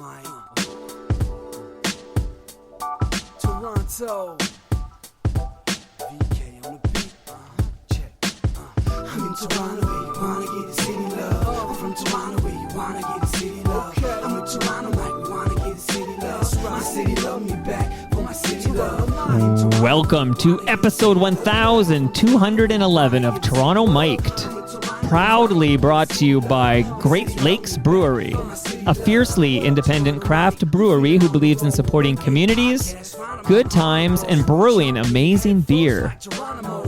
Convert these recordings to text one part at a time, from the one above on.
my Toronto. VK on the beat. Check. I'm in Toronto where you wanna get the city love. I'm from Toronto where you wanna get the city love. I'm in Toronto like we wanna get the city love. My city love me back for my city love. Welcome to episode 1211 of Toronto Mic'd. Proudly brought to you by Great Lakes Brewery, a fiercely independent craft brewery who believes in supporting communities, good times, and brewing amazing beer.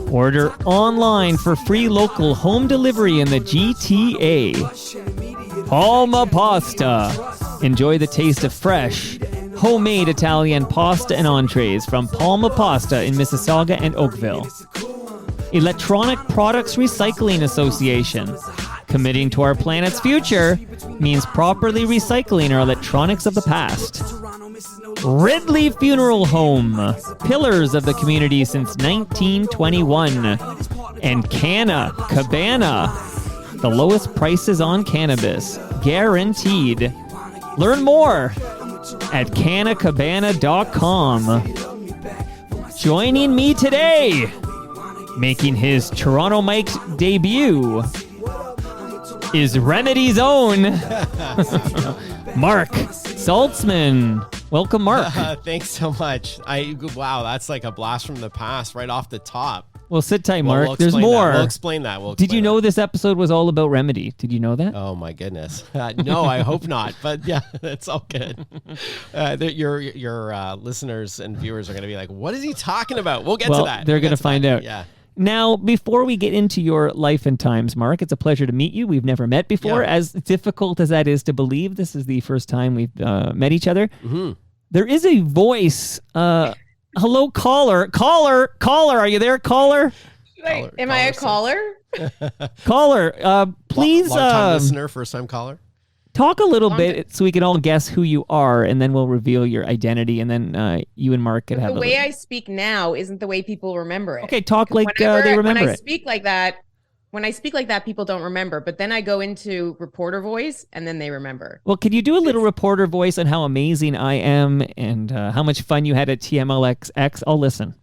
Order online for free local home delivery in the GTA. Palma Pasta. Enjoy the taste of fresh, homemade Italian pasta and entrees from Palma Pasta in Mississauga and Oakville. Electronic Products Recycling Association. Committing to our planet's future means properly recycling our electronics of the past. Ridley Funeral Home. Pillars of the community since 1921. And Canna Cabana. The lowest prices on cannabis. Guaranteed. Learn more at cannacabana.com. Joining me today, making his Toronto Mic'd debut, is Remedy's own Marc Saltzman. Welcome, Marc. Thanks so much. Wow, that's like a blast from the past right off the top. Well, sit tight, Marc. There's more. We'll explain that. Did you know this episode was all about Remedy? Did you know that? Oh, my goodness. No, I hope not. But yeah, it's all good. Your listeners and viewers are going to be like, what is he talking about? We'll get to that. They're going to find out. Yeah. Now, before we get into your life and times, Marc, it's a pleasure to meet you. We've never met before. Yeah. As difficult as that is to believe, this is the first time we've met each other. Mm-hmm. There is a voice. Hello, caller. Caller, are you there, caller? Am I a caller? Caller, please. Long-time listener, first-time caller. Talk a little bit so we can all guess who you are, and then we'll reveal your identity, and then you and Marc could have the way I speak now isn't the way people remember it. Okay, talk like they remember it. When I speak like that, people don't remember. But then I go into reporter voice, and then they remember. Well, can you do a little reporter voice on how amazing I am and how much fun you had at TMLX? I'll listen.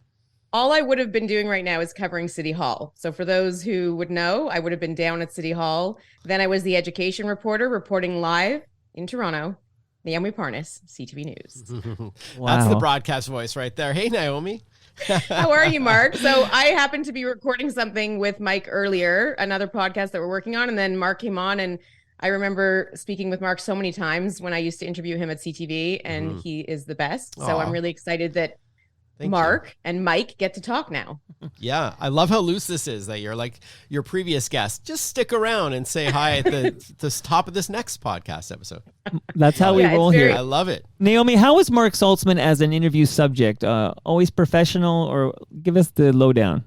All I would have been doing right now is covering City Hall. So for those who would know, I would have been down at City Hall. Then I was the education reporter reporting live in Toronto. Naomi Parness, CTV News. Wow. That's the broadcast voice right there. Hey, Naomi. How are you, Marc? So I happened to be recording something with Mike earlier, another podcast that we're working on. And then Marc came on, and I remember speaking with Marc so many times when I used to interview him at CTV, and he is the best. So I'm really excited that Marc and Mike get to talk now. Yeah, I love how loose this is, that you're like your previous guest. Just stick around and say hi at the top of this next podcast episode. That's how we roll here. I love it. Naomi, how is Marc Saltzman as an interview subject? Always professional, or give us the lowdown?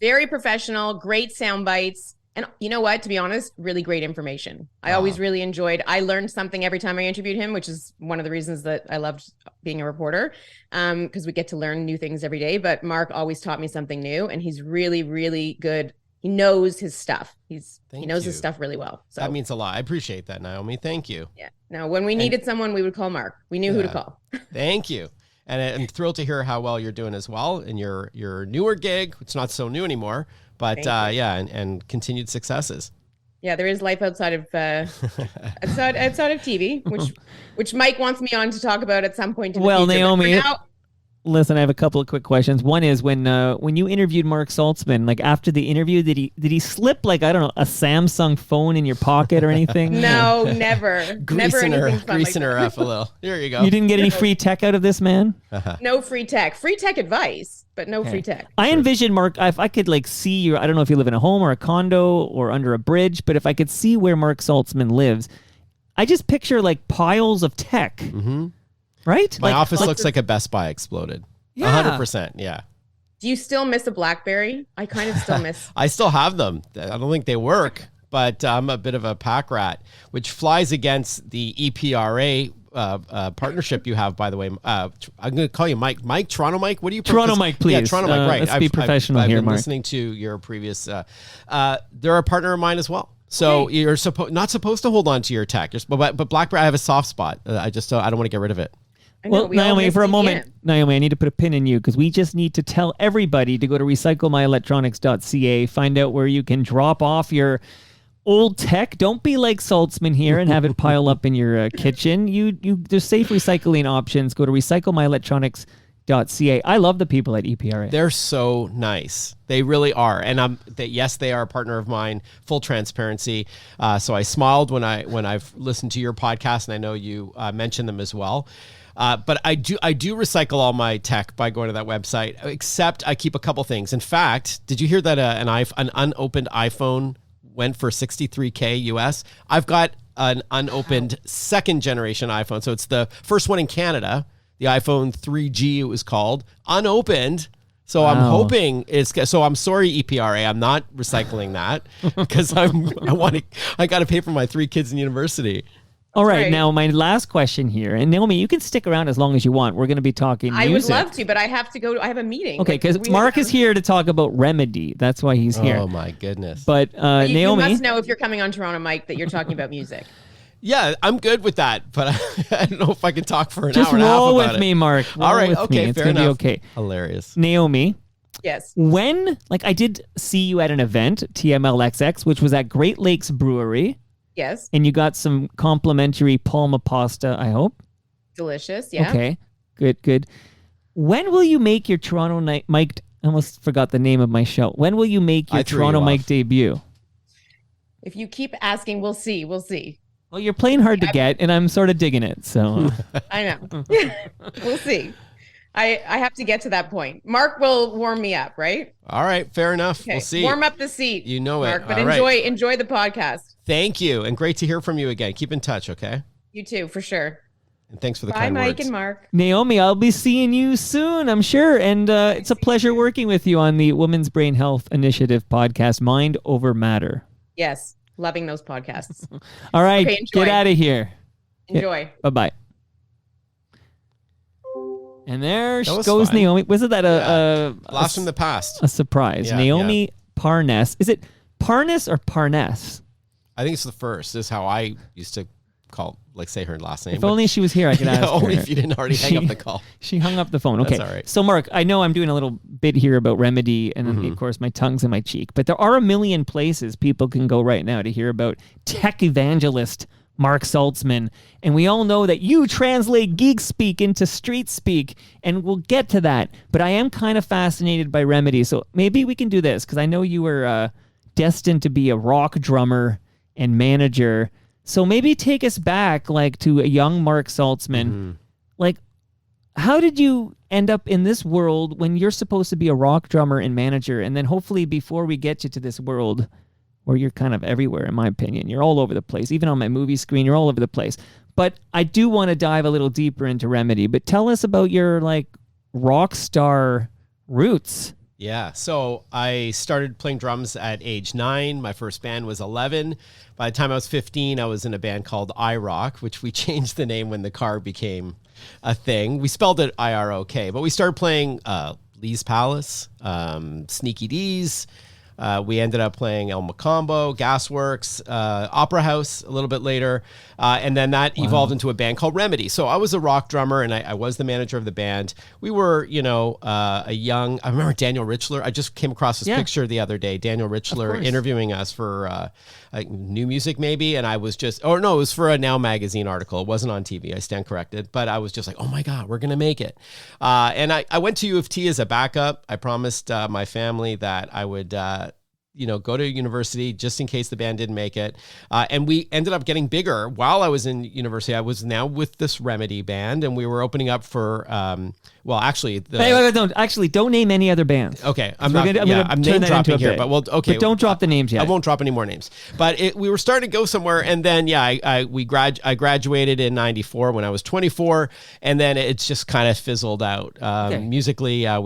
Very professional, great sound bites. And you know what? To be honest, really great information. I always really enjoyed. I learned something every time I interviewed him, which is one of the reasons that I loved being a reporter, because we get to learn new things every day. But Marc always taught me something new, and he's really, really good. He knows his stuff. He knows his stuff really well. So that means a lot. I appreciate that, Naomi. Thank you. Yeah. Now, when we needed someone, we would call Marc. We knew who to call. Thank you. And I'm thrilled to hear how well you're doing as well in your newer gig. It's not so new anymore. But and continued successes. Yeah, there is life outside of outside of TV, which Mike wants me on to talk about at some point in the future. Naomi, listen, I have a couple of quick questions. One is when you interviewed Marc Saltzman, like after the interview, did he slip like, I don't know, a Samsung phone in your pocket or anything? No, never. Greasing her up a little. Here you go. You didn't get any free tech out of this, man? No free tech. Free tech advice, but no free tech. I envision, Marc, if I could like see you, I don't know if you live in a home or a condo or under a bridge, but if I could see where Marc Saltzman lives, I just picture like piles of tech. Mm-hmm. Right? My office looks like a Best Buy exploded. Yeah. 100%. Yeah. Do you still miss a BlackBerry? I kind of still miss. I still have them. I don't think they work, but I'm a bit of a pack rat, which flies against the EPRA partnership you have, by the way. I'm going to call you Mike. Mike, Toronto Mike? What do you prefer? Toronto Mike, please. Yeah, Toronto Mike, right. Let's be professional here, I've been Marc. listening to your previous... they're a partner of mine as well. So you're not supposed to hold on to your tech. But BlackBerry, I have a soft spot. I don't want to get rid of it. Well, Naomi, for a moment, Naomi, I need to put a pin in you because we just need to tell everybody to go to recyclemyelectronics.ca, find out where you can drop off your old tech. Don't be like Saltzman here and have it pile up in your kitchen. There's safe recycling options. Go to recyclemyelectronics.ca. I love the people at EPRA. They're so nice. They really are. And yes, they are a partner of mine, full transparency. So I smiled when I've listened to your podcast, and I know you mentioned them as well. But I do recycle all my tech by going to that website, except I keep a couple things. In fact, did you hear that an unopened iPhone went for $63K US? I've got an unopened second generation iPhone. So it's the first one in Canada, the iPhone 3G it was called, unopened. So I'm hoping so I'm sorry, EPRA, I'm not recycling that because I got to pay for my 3 kids in university. All right, now my last question here, and Naomi, you can stick around as long as you want. We're going to be talking music. I would love to, but I have to go. I have a meeting. Okay, because Mark is here to talk about Remedy. That's why he's here. Oh my goodness! But Naomi, you must know if you're coming on Toronto Mike that you're talking about music. Yeah, I'm good with that, but I don't know if I can talk for an just hour and a half about roll with me, Mark. All right, okay, it's fair enough. Be okay. Hilarious. Naomi. Yes. I did see you at an event, TMLXX, which was at Great Lakes Brewery. Yes. And you got some complimentary Palma pasta, I hope. Delicious, yeah. Okay, good. When will you make your Toronto Mike? I almost forgot the name of my show. When will you make your Toronto Mike debut? If you keep asking, we'll see. We'll see. Well, you're playing hard to get, and I'm sort of digging it. So I know. We'll see. I have to get to that point. Mark will warm me up, right? All right, fair enough. Okay. We'll see. Warm up the seat. You know Mark, it. but All enjoy the podcast. Thank you, and great to hear from you again. Keep in touch, okay? You too, for sure. And thanks for the Bye, kind Mike words. and Mark. Naomi, I'll be seeing you soon, I'm sure. And it's a pleasure working with you on the Women's Brain Health Initiative podcast, Mind Over Matter. Yes, loving those podcasts. All right, Okay, enjoy. get out of here. Enjoy. Bye-bye. And there That was goes fun. Naomi. Wasn't that Blast from the past? a surprise? Yeah, Naomi Parness. Is it Parness or Parness? I think it's the first. This is how I used to say her last name. If only she was here, I could ask her. Only if you didn't already hang up the call. She hung up the phone. Okay. That's all right. So, Mark, I know I'm doing a little bit here about Remedy, and then, of course, my tongue's in my cheek. But there are a million places people can go right now to hear about tech evangelist Marc Saltzman. And we all know that you translate geek speak into street speak, and we'll get to that. But I am kind of fascinated by Remedy. So maybe we can do this, because I know you were destined to be a rock drummer and manager. So maybe take us back to a young Marc Saltzman. How did you end up in this world when you're supposed to be a rock drummer and manager? And then hopefully before we get you to this world where you're kind of everywhere, in my opinion, you're all over the place. Even on my movie screen, you're all over the place. But I do want to dive a little deeper into Remedy. But tell us about your rock star roots. Yeah, so I started playing drums at age 9. My first band was 11. By the time I was 15, I was in a band called iRock, which we changed the name when the car became a thing. We spelled it IROK, but we started playing Lee's Palace, Sneaky D's. We ended up playing El Macombo, Gasworks, Opera House a little bit later. And then that evolved into a band called Remedy. So I was a rock drummer and I was the manager of the band. We were, I remember Daniel Richler. I just came across this picture the other day, Daniel Richler interviewing us for new music maybe. And I was it was for a Now Magazine article. It wasn't on TV. I stand corrected. But I was just like, oh my God, we're going to make it. And I went to U of T as a backup. I promised my family that I would go to university just in case the band didn't make it. And we ended up getting bigger. While I was in university, I was now with this Remedy band, and we were opening up for, don't name any other bands. Okay, I'm name dropping here, but okay. But don't drop the names yet. I won't drop any more names. But we were starting to go somewhere, and then I graduated in '94 when I was 24, and then it's just kind of fizzled out. Musically, that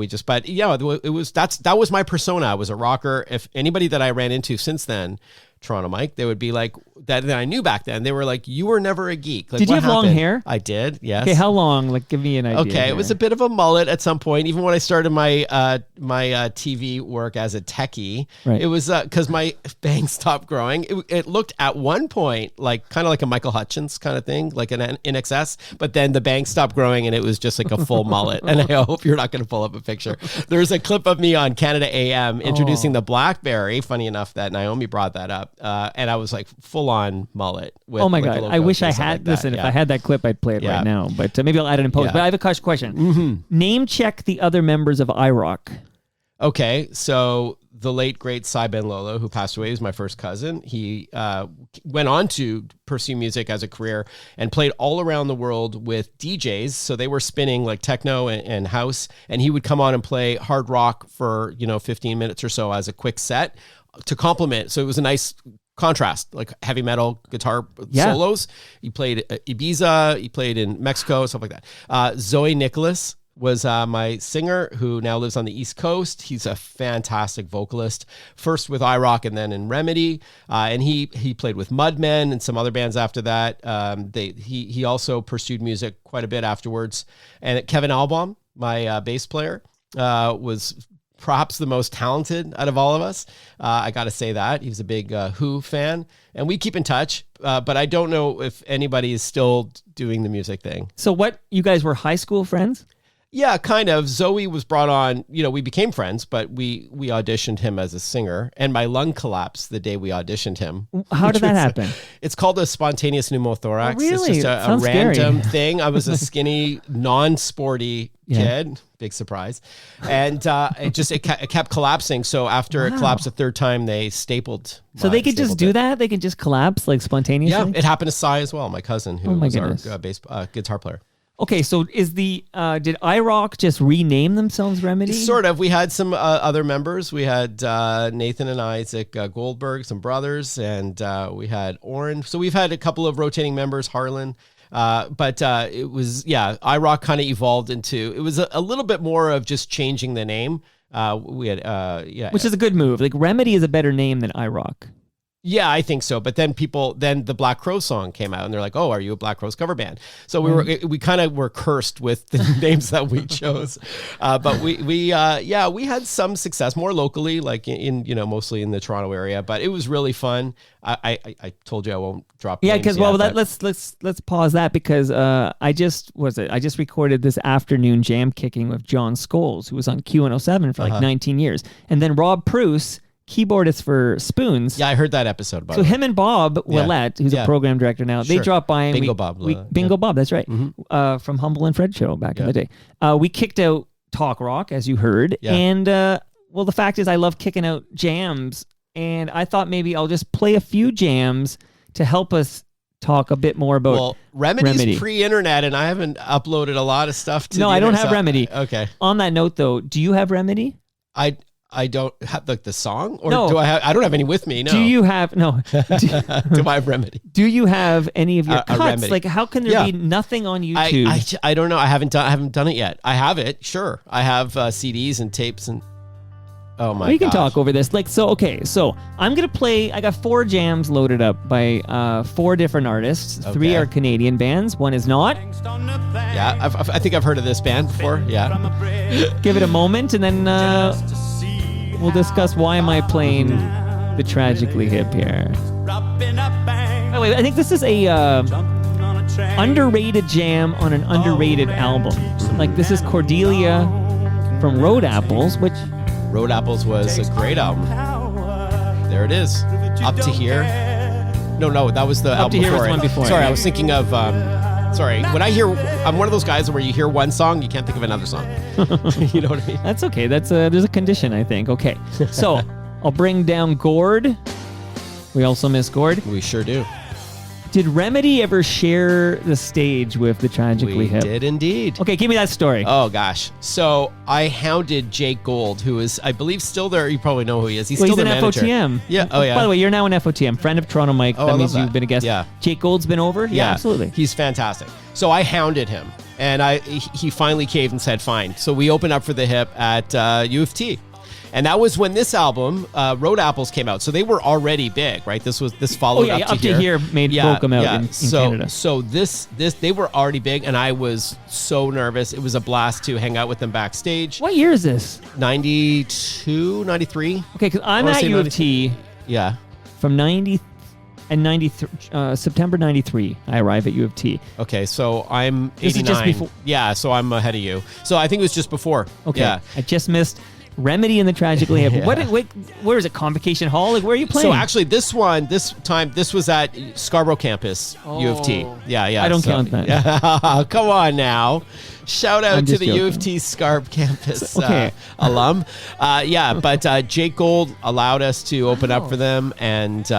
was my persona. I was a rocker. If anybody that I ran into since then Toronto Mike, they would be like, that I knew back then, they were like, you were never a geek. Like, Did you what have long happened? hair? I did, yes. Okay, how long? Like, give me an idea. Okay, it was a bit of a mullet at some point. Even when I started my TV work as a techie, Right. it was because my bangs stopped growing. It looked at one point like kind of like a Michael Hutchins kind of thing, like an NXS, but then the bangs stopped growing and it was just like a full mullet. And I hope you're not going to pull up a picture. There's a clip of me on Canada AM introducing the BlackBerry. Funny enough that Naomi brought that up, and I was like full on mullet. With, Oh my like, a God! logo I wish I and stuff had. like that. Listen, if Yeah. I had that clip, I'd play it right now. But maybe I'll add it in post. Yeah. But I have a question. Name check the other members of IROC. Okay, so the late great Cy Ben Lolo, who passed away, was my first cousin. He went on to pursue music as a career and played all around the world with DJs. So they were spinning like techno and house, and he would come on and play hard rock for 15 minutes or so as a quick set to complement. So it was a nice contrast, like heavy metal guitar solos. He played Ibiza, he played in Mexico, stuff like that. Zoe Nicholas was my singer who now lives on the East Coast. He's a fantastic vocalist, first with iRock and then in Remedy. And he played with Mudmen and some other bands after that. He also pursued music quite a bit afterwards. And Kevin Albom, my bass player, was perhaps the most talented out of all of us. I got to say that. He was a big Who fan. And we keep in touch, but I don't know if anybody is still doing the music thing. So what? You guys were high school friends? Yeah, kind of. Zoe was brought on, we became friends, but we auditioned him as a singer, and my lung collapsed the day we auditioned him. How did that happen? It's called a spontaneous pneumothorax. Oh, really? It's just a Sounds random scary. thing. I was a skinny, non-sporty kid. Big surprise. And it kept collapsing. So after it collapsed the third time, they stapled. So they could just do that? They can just collapse like spontaneously? Yeah, it happened to Cy as well, my cousin, who was our guitar player. Okay, so did IROC just rename themselves Remedy? Sort of. We had some other members. We had Nathan and Isaac Goldberg, some brothers, and we had Oren. So we've had a couple of rotating members, Harlan. But it was, IROC kind of evolved into, it was a little bit more of just changing the name. We had, Which is a good move. Like Remedy is a better name than IROC. Yeah, I think so. But then the Black Crowes song came out and they're like, oh, are you a Black Crowes cover band? So we kind of were cursed with the names that we chose. But we had some success more locally, like in mostly in the Toronto area, but it was really fun. I told you I won't drop names because let's pause that because I just recorded this afternoon jam kicking with John Scholes, who was on Q107 for like 19 years. And then Rob Pruce, keyboardist for Spoons. Yeah, I heard that episode. So him and Bob Willett, who's a program director now, they dropped by and Bingo Bob, that's right, from Humble and Fred show back in the day. We kicked out Talk Rock, as you heard, and the fact is I love kicking out jams, and I thought maybe I'll just play a few jams to help us talk a bit more about Remedy's pre-internet, and I haven't uploaded a lot of stuff to I don't have Remedy. Okay. On that note, though, do you have Remedy? I don't have like the song, or no. do I have? I don't have any with me. No. Do you have no? Do I have Remedy? Do you have any of your cuts? Like, how can there be nothing on YouTube? I don't know. I haven't done it yet. I have it. Sure, I have CDs and tapes and. Oh my! We can talk over this. Like, so okay. So I'm gonna play. I got 4 jams loaded up by 4 different artists. 3 are Canadian bands. 1 is not. Yeah, I think I've heard of this band before. Yeah. Give it a moment, and then we'll discuss why am I playing the Tragically Hip here. By the way, I think this is a underrated jam on an underrated album. Like, this is Cordelia from Road Apples, which Road Apples was a great album. There it is. Up to Here. No, that was the album before. One before. Sorry, I was thinking of. Sorry, when I hear, I'm one of those guys where you hear one song, you can't think of another song. You know what I mean? That's okay. There's a condition, I think. Okay, so I'll bring down Gord. We also miss Gord. We sure do. Did Remedy ever share the stage with the Tragically Hip? We did indeed. Okay, give me that story. Oh, gosh. So I hounded Jake Gold, who is, I believe, still there. You probably know who he is. He's still the manager. He's an FOTM. Yeah. Oh, yeah. By the way, you're now an FOTM, friend of Toronto Mike. Oh, that means you've been a guest. Yeah. Jake Gold's been over? Yeah, absolutely. He's fantastic. So I hounded him, and he finally caved and said, fine. So we opened up for the Hip at U of T. And that was when this album, Road Apples, came out. So they were already big, right? This followed up to here. Broke them out in Canada. So this they were already big, and I was so nervous. It was a blast to hang out with them backstage. What year is this? 92, 93. Okay, because I'm at U of T. Yeah. From 90 and 93, September 93, I arrive at U of T. Okay, so I'm 89. This is just before. Yeah, so I'm ahead of you. So I think it was just before. Okay. Yeah. I just missed Remedy and the Tragically Hip. Yeah. Where is it? Convocation Hall? Like, where are you playing? So actually, this was at Scarborough campus, U of T. Yeah. I don't count that. Yeah. Come on now. Shout out to the joking. U of T Scarb campus Okay. alum. But Jake Gold allowed us to open up for them, and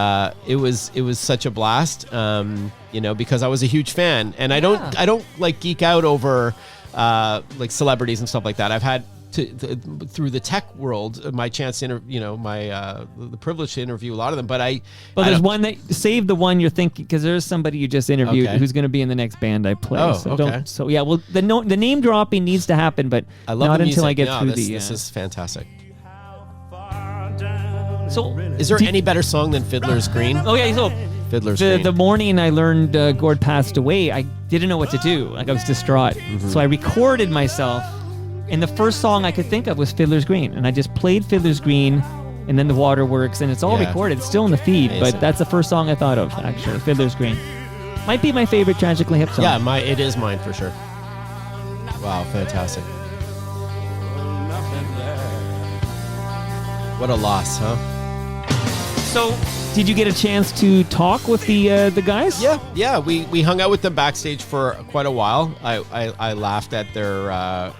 it was such a blast. Because I was a huge fan, and I don't like geek out over like celebrities and stuff like that. I've had through the tech world, my chance to the privilege to interview a lot of them, but there's one that save the one you're thinking, because there's somebody you just interviewed who's going to be in the next band I play. The name dropping needs to happen, but I love not the music. until I get through this is fantastic. So is there any better song than Fiddler's Green? Oh yeah, so Fiddler's Green. The morning I learned Gord passed away, I didn't know what to do. Like, I was distraught. Mm-hmm. So I recorded myself, and the first song I could think of was Fiddler's Green, and I just played Fiddler's Green, and then The Waterworks, and it's all recorded. It's still in the feed, but that's the first song I thought of, actually, Fiddler's Green. Might be my favorite Tragically Hip song. Yeah, it is mine for sure. Wow, fantastic. What a loss, huh? So, did you get a chance to talk with the guys? Yeah. We hung out with them backstage for quite a while. I laughed at their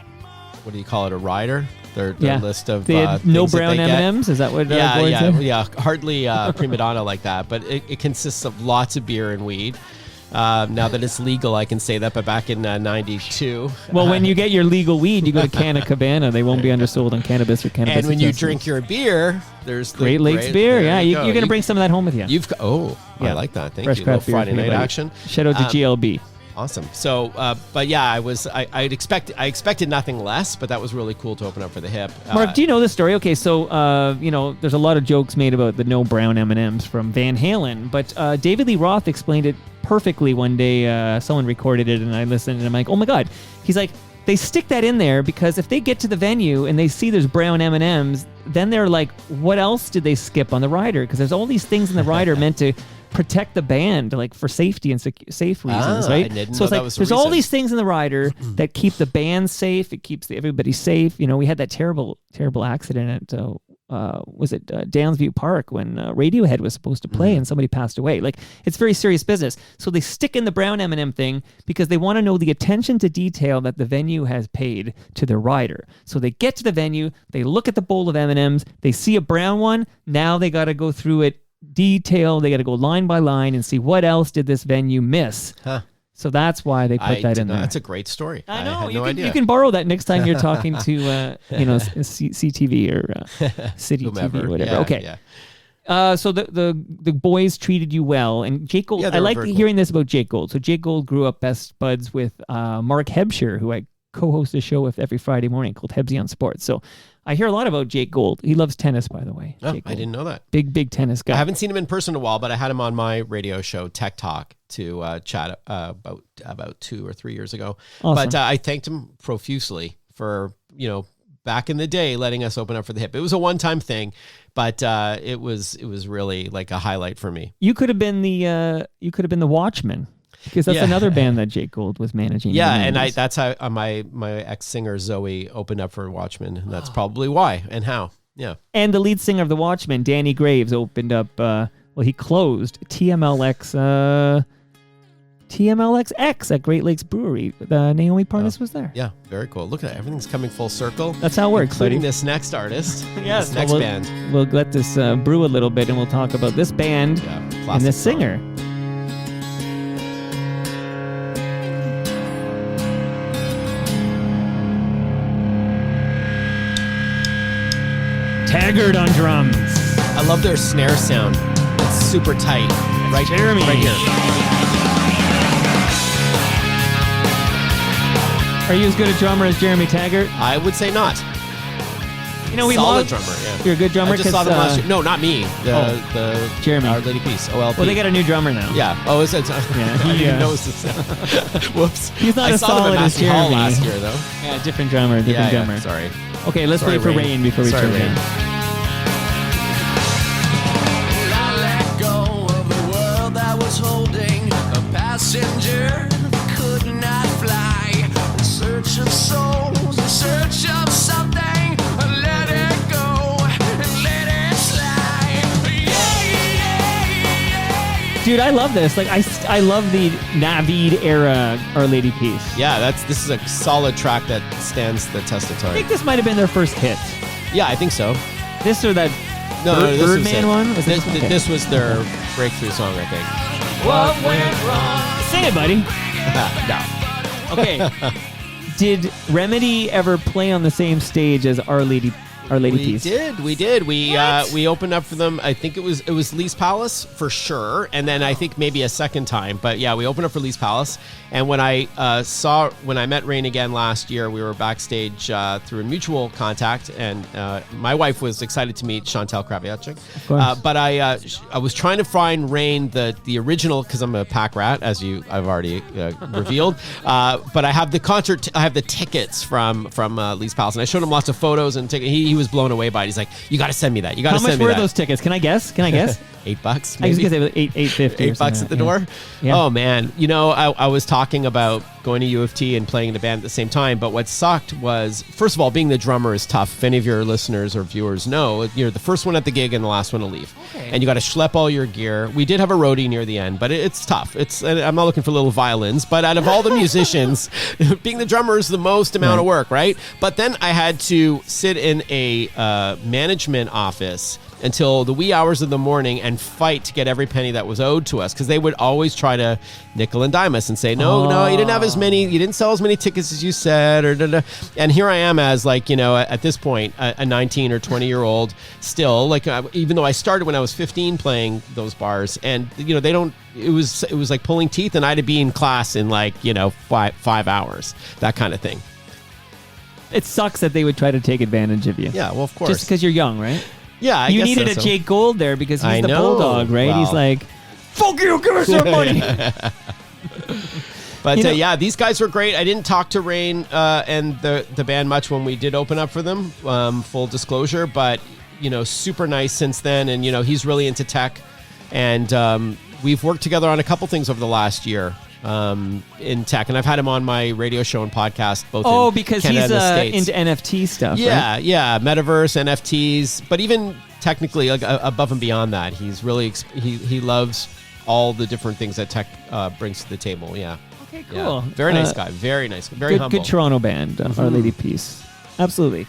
what do you call it? A rider? Their list of they had no brown M&Ms. Is that what? Gord said? Yeah. Hardly prima donna like that, but it consists of lots of beer and weed. Now that it's legal, I can say that, but back in 92. Well, when you get your legal weed, you go to Canna Cabana. They won't be undersold on cannabis or cannabis. And when you drink your beer, there's the Great Lakes beer. Yeah, you're going to bring some of that home with you. I like that. Thank Fresh you. craft beer Friday night action. Shout out to GLB. Awesome. So, but yeah, I expected nothing less, but that was really cool to open up for the Hip. Mark, do you know this story? Okay, so there's a lot of jokes made about the no brown M&Ms from Van Halen, but David Lee Roth explained it perfectly one day. Someone recorded it, and I listened, and I'm like, oh my god. He's like, they stick that in there because if they get to the venue and they see there's brown M&Ms, then they're like, what else did they skip on the rider? Because there's all these things in the rider meant to protect the band, like for safety and safe reasons, right? So it's like there's all these things in the rider that keep the band safe. It keeps everybody safe. We had that terrible accident at Downsview Park when Radiohead was supposed to play and somebody passed away. Like, it's very serious business. So they stick in the brown M&M thing because they want to know the attention to detail that the venue has paid to their rider. So they get to the venue, they look at the bowl of M&Ms, they see a brown one. Now they got to go through it detail. They got to go line by line and see what else did this venue miss. So that's why they put that in there. That's a great story. I know. had no idea. You can borrow that next time you're talking to CTV or City Whomever. TV or whatever. Yeah, okay. Yeah. So the boys treated you well, and Jake Gold. I like hearing this about Jake Gold. So Jake Gold grew up best buds with Mark Hebscher, who I co-host a show with every Friday morning called Hebsy on Sports. So I hear a lot about Jake Gold. He loves tennis, by the way. Oh, I didn't know that. Big tennis guy. I haven't seen him in person in a while, but I had him on my radio show, Tech Talk, to chat about 2 or 3 years ago. Awesome. But I thanked him profusely for, back in the day, letting us open up for the Hip. It was a one-time thing, but it was really like a highlight for me. You could have been the Watchmen. Because that's another band that Jake Gold was managing. Yeah, and that's how my ex-singer Zoe opened up for Watchmen. And that's probably why and how. Yeah. And the lead singer of the Watchmen, Danny Graves, opened up. He closed TMLX X at Great Lakes Brewery. Naomi Parness was there. Yeah, very cool. Look at that. Everything's coming full circle. That's how it works, including buddy. This next artist. Yes, this next band. We'll let this brew a little bit, and we'll talk about this band and this singer. Taggart on drums. I love their snare sound. It's super tight. Right, Jeremy. Right here. Are you as good a drummer as Jeremy Taggart? I would say not. You know, we solid drummer. Yeah, you're a good drummer. I just saw them last year. No, not me. The Jeremy. Our Lady Peace. OLP. Well, they got a new drummer now. Yeah. Oh, is it? Yeah, I didn't know it was the Whoops. He's not I as saw them solid at as Massey Hall Jeremy. last year, though. Yeah, different drummer. Different drummer. Sorry. Okay, let's Sorry, wait for Rain before we Sorry, turn Rain. in. I let go of the world that was holding a passenger that could not fly. In search of souls, in search of something. Let it go and let it slide. Yeah. Dude, I love this. Like, I love the Navid era Our Lady Peace. Yeah, this is a solid track that stands the test of I time. think this might have been their first hit. Yeah, I think so. This or that No, this was Birdman it. one? Was This, okay. this was their breakthrough song, I think. What went wrong? Sing it, buddy. No. Okay. Did Remedy ever play on the same stage as Our Lady Peace? We did. We opened up for them. I think it was Lee's Palace for sure, and then I think maybe a second time. But yeah, we opened up for Lee's Palace. And when I met Rain again last year, we were backstage through a mutual contact, and my wife was excited to meet Chantal Kraviachik. But I was trying to find Rain the original, because I'm a pack rat, as I've already revealed. But I have the concert. I have the tickets from Lee's Palace, and I showed him lots of photos and tickets. He was blown away by it. He's like, "You got to send me that. You got to send me that." How much were those tickets? Can I guess? $8. Maybe. I was gonna say $8.50. $8 at the door. Yeah. Oh man, I was talking about going to U of T and playing in a band at the same time. But what sucked was, first of all, being the drummer is tough. If any of your listeners or viewers know, you're the first one at the gig and the last one to leave, and you got to schlep all your gear. We did have a roadie near the end, but it's tough. I'm not looking for little violins, but out of all the musicians, being the drummer is the most amount of work, right? But then I had to sit in a management office until the wee hours of the morning and fight to get every penny that was owed to us, because they would always try to nickel and dime us and say, no, you didn't have as many, you didn't sell as many tickets as you said, or and here I am as at this point a 19 or 20-year-old still, even though I started when I was 15 playing those bars, and they don't, it was like pulling teeth, and I had to be in class in 5 hours, that kind of thing. It sucks that they would try to take advantage of you. Yeah, well, of course. Just because you're young, right? Yeah, I you guess needed so. a Jake Gold there because he's I the know. bulldog, right? Well. He's like, "Fuck you, give us that money." But yeah, these guys were great. I didn't talk to Rain and the band much when we did open up for them, full disclosure, but super nice since then, and he's really into tech, and we've worked together on a couple things over the last year in tech, and I've had him on my radio show and podcast both in because Canada he's and the States. into NFT stuff, Yeah, right? yeah, metaverse, NFTs, but even technically above and beyond that, he's really he loves all the different things that tech brings to the table. Yeah. Okay, cool. Yeah. Very nice guy. Very nice. Very humble. Good Toronto band, Our Lady Peace. Absolutely.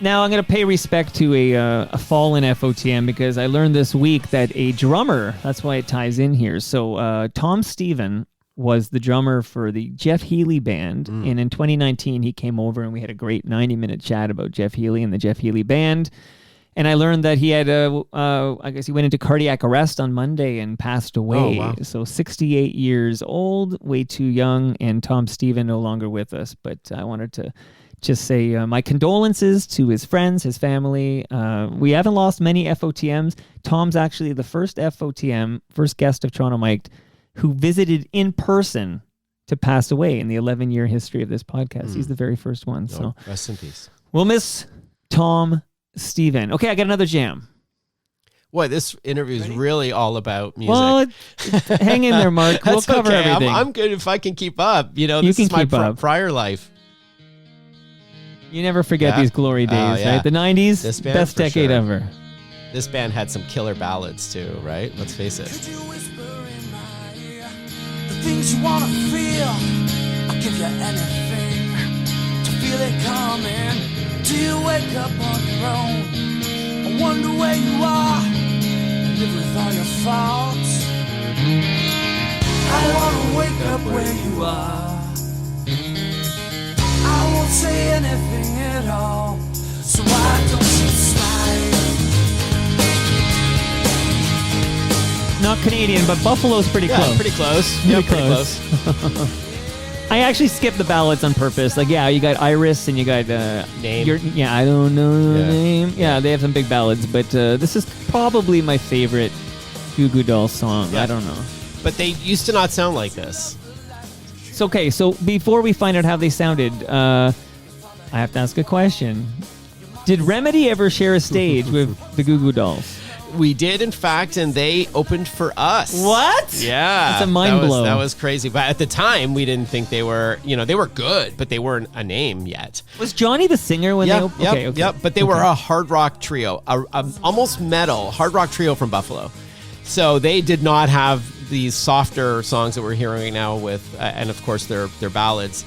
Now I'm going to pay respect to a fallen FOTM, because I learned this week that a drummer, that's why it ties in here. So Tom Stephen was the drummer for the Jeff Healey band. And in 2019, he came over and we had a great 90-minute chat about Jeff Healey and the Jeff Healey band. And I learned that he had, I guess he went into cardiac arrest on Monday and passed away. Oh, wow. So 68 years old, way too young, and Tom Stephen no longer with us. But I wanted to just say my condolences to his friends, his family. We haven't lost many FOTMs. Tom's actually the first FOTM, first guest of Toronto Mic'd, who visited in person to pass away in the 11-year history of this podcast. He's the very first one. So rest in peace. we'll miss Tom Stephen. Okay, I got another jam. Boy, this interview is really all about music. Well, hang in there, Mark. We'll That's cover okay. everything. I'm good if I can keep up. This can is my keep up. prior life. You never forget Yeah. these glory days, yeah. right? The 90s, This band, best for decade sure. ever. This band had some killer ballads too, right? Let's face it. Could you whisper in my ear the things you wanna feel? I'll give you anything to feel it coming. Do you wake up on your own? I wonder where you are and live with all your faults. I wanna wake up where you are. I won't say anything at all, so why don't you slide? Not Canadian, but Buffalo's pretty close. Pretty close. Pretty Yeah, pretty close. close. I actually skipped the ballads on purpose. Like, yeah, you got Iris and you got Name. I don't know the Yeah. name. Yeah, they have some big ballads, but this is probably my favorite Goo Goo Dolls song. Yeah. I don't know. But they used to not sound like this. So, okay, so before we find out how they sounded, I have to ask a question. Did Remedy ever share a stage with the Goo Goo Dolls? We did, in fact, and they opened for us. What? Yeah. That's a mind blow. That was crazy. But at the time, we didn't think they were, they were good, but they weren't a name yet. Was Johnny the singer when they opened? Yep. But they were a hard rock trio, a almost metal hard rock trio from Buffalo. So they did not have these softer songs that we're hearing right now with, and of course, their ballads.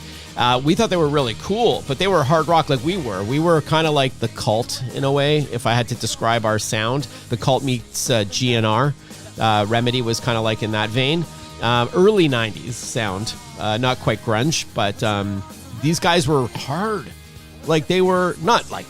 We thought they were really cool, but they were hard rock like we were. We were kind of like the Cult in a way, if I had to describe our sound. The Cult meets GNR. Remedy was kind of like in that vein. Early 90s sound, not quite grunge, but these guys were hard. Like they were not like,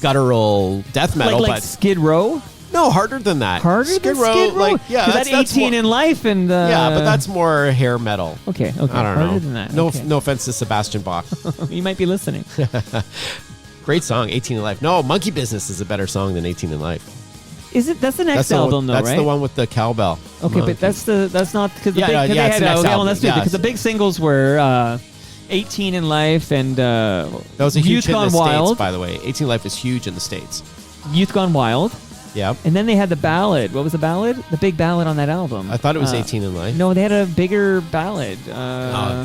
guttural death metal, like but Skid Row? no, harder than that. Harder than Skid Row? Like, yeah, that's 18 more, in life and... yeah, but that's more hair metal. Okay. I don't Harder know. than that. No, okay. no offense to Sebastian Bach. You might be listening. Great song, 18 in Life. No, Monkey Business is a better song than 18 in Life. Is it? That's the next album, though, that's right? the one with the cowbell. Okay, but that's not because the Yeah, big. no, Cause yeah, they it's had, the next okay, well, album. let's do it Yeah. because the big singles were 18 in Life and That was a huge Youth hit in Gone the Wild. States, by the way. 18 in Life is huge in the States. Youth Gone Wild, Yeah. and then they had the ballad. What was the ballad? The big ballad on that album. I thought it was 18 in Life. No, they had a bigger ballad.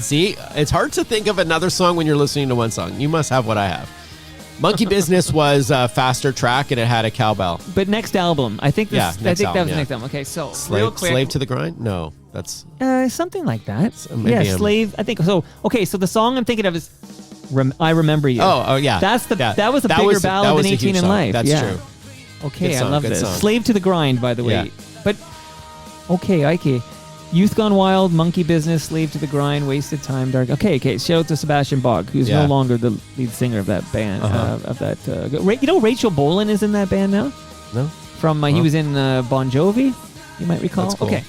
See, it's hard to think of another song when you're listening to one song. You must have what I have. Monkey Business was a faster track and it had a cowbell. But next album, I think. Yeah, That next was album, the yeah. next album. Okay, so real quick, Slave to the Grind? No, that's something like that. maybe Yeah, I'm- Slave. I think so. Okay, so the song I'm thinking of is I Remember You. Oh yeah. That's the Yeah. that was a That bigger was- that ballad was than a huge 18 in song. Life. That's yeah. true. Okay, Good song, I love good this. song. Slave to the Grind, by the way. Yeah. But okay. Youth Gone Wild, Monkey Business, Slave to the Grind, Wasted Time, Dark. Okay. Shout out to Sebastian Bach, who's Yeah. no longer the lead singer of that band. Uh-huh. Rachel Bolan is in that band now. No? From he was in Bon Jovi. You might recall. That's cool. Okay.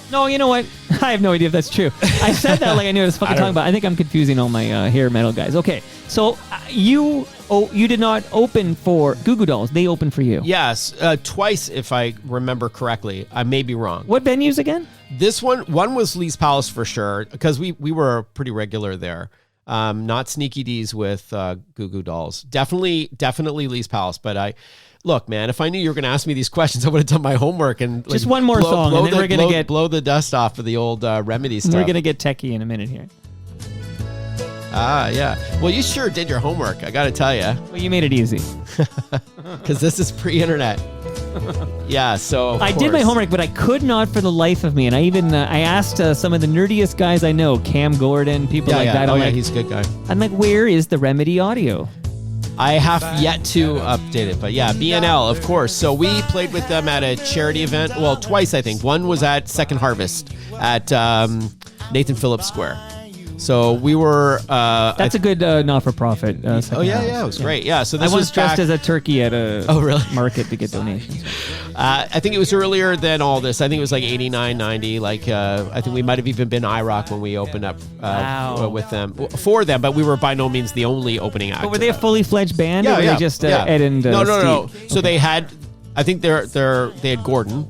No, you know what? I have no idea if that's true. I said that like I knew what I was fucking talking about. I think I'm confusing all my hair metal guys. Okay, so you did not open for Goo Goo Dolls. They opened for you. Yes, twice if I remember correctly. I may be wrong. What venues again? This one was Lee's Palace for sure because we were pretty regular there. Not Sneaky D's with Goo Goo Dolls. Definitely Lee's Palace. But look, man, if I knew you were going to ask me these questions, I would have done my homework and Just one more song, and then we're gonna blow the dust off of the old Remedy stuff. We're gonna get techie in a minute here. Yeah. Well, you sure did your homework. I got to tell you, Well, you made it easy. because this is pre-internet. Yeah. So of I did my course. homework, but I could not for the life of me. And I even I asked some of the nerdiest guys I know, Cam Gordon, people like that. Oh, I'm yeah, like, he's a good guy. I'm like, where is the Remedy audio? I have yet to update it, but yeah, BNL, of course. So we played with them at a charity event. Well, twice, I think. One was at Second Harvest at Nathan Phillips Square. So we were... That's a good not-for-profit. Oh, yeah, it was great. Yeah, so I this once was dressed back, as a turkey at a really? market to get donations. I think it was earlier than all this. I think it was like 89, 90. Like, I think we might have even been IROC when we opened up Wow. with them, for them, but we were by no means the only opening act. But were they a fully fledged band, or were they just yeah. Ed and No. Steve? So they had, I think they had Gordon.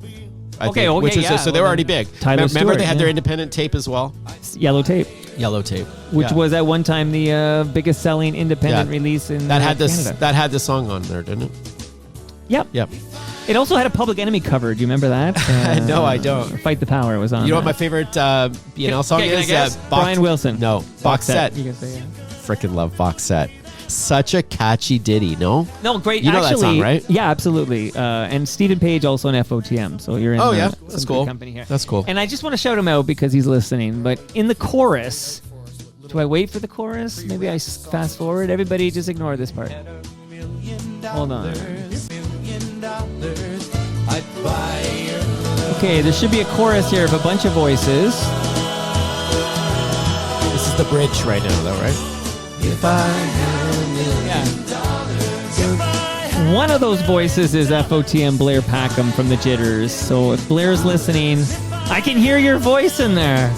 I Okay, think, okay, which was yeah. so they were already big. Tyler Remember Stewart, they had yeah. their independent tape as well. Yellow Tape, Yellow Tape, which Yeah. was at one time the biggest selling independent Yeah. release in that had this Canada. that had the song on there, didn't it? Yep. Yep. It also had a Public Enemy cover. Do you remember that? No, I don't. Fight the Power was on. You know what my that. favorite BNL song can I is? guess? Brian Wilson. No, Box Set. You can say yeah. Freaking love Box Set. Such a catchy ditty, no? No, great. You know that Actually, song, right? Yeah, absolutely. And Stephen Page also in FOTM. So you're in Oh, yeah. some That's good cool. company here. That's cool. And I just want to shout him out because he's listening. But in the chorus, do I wait for the chorus? Maybe I fast forward. Everybody just ignore this part. Hold on. Okay, there should be a chorus here of a bunch of voices. This is the bridge right now, though, right? One of those voices is FOTM Blair Packham from the Jitters. So if Blair's listening, I can hear your voice in there.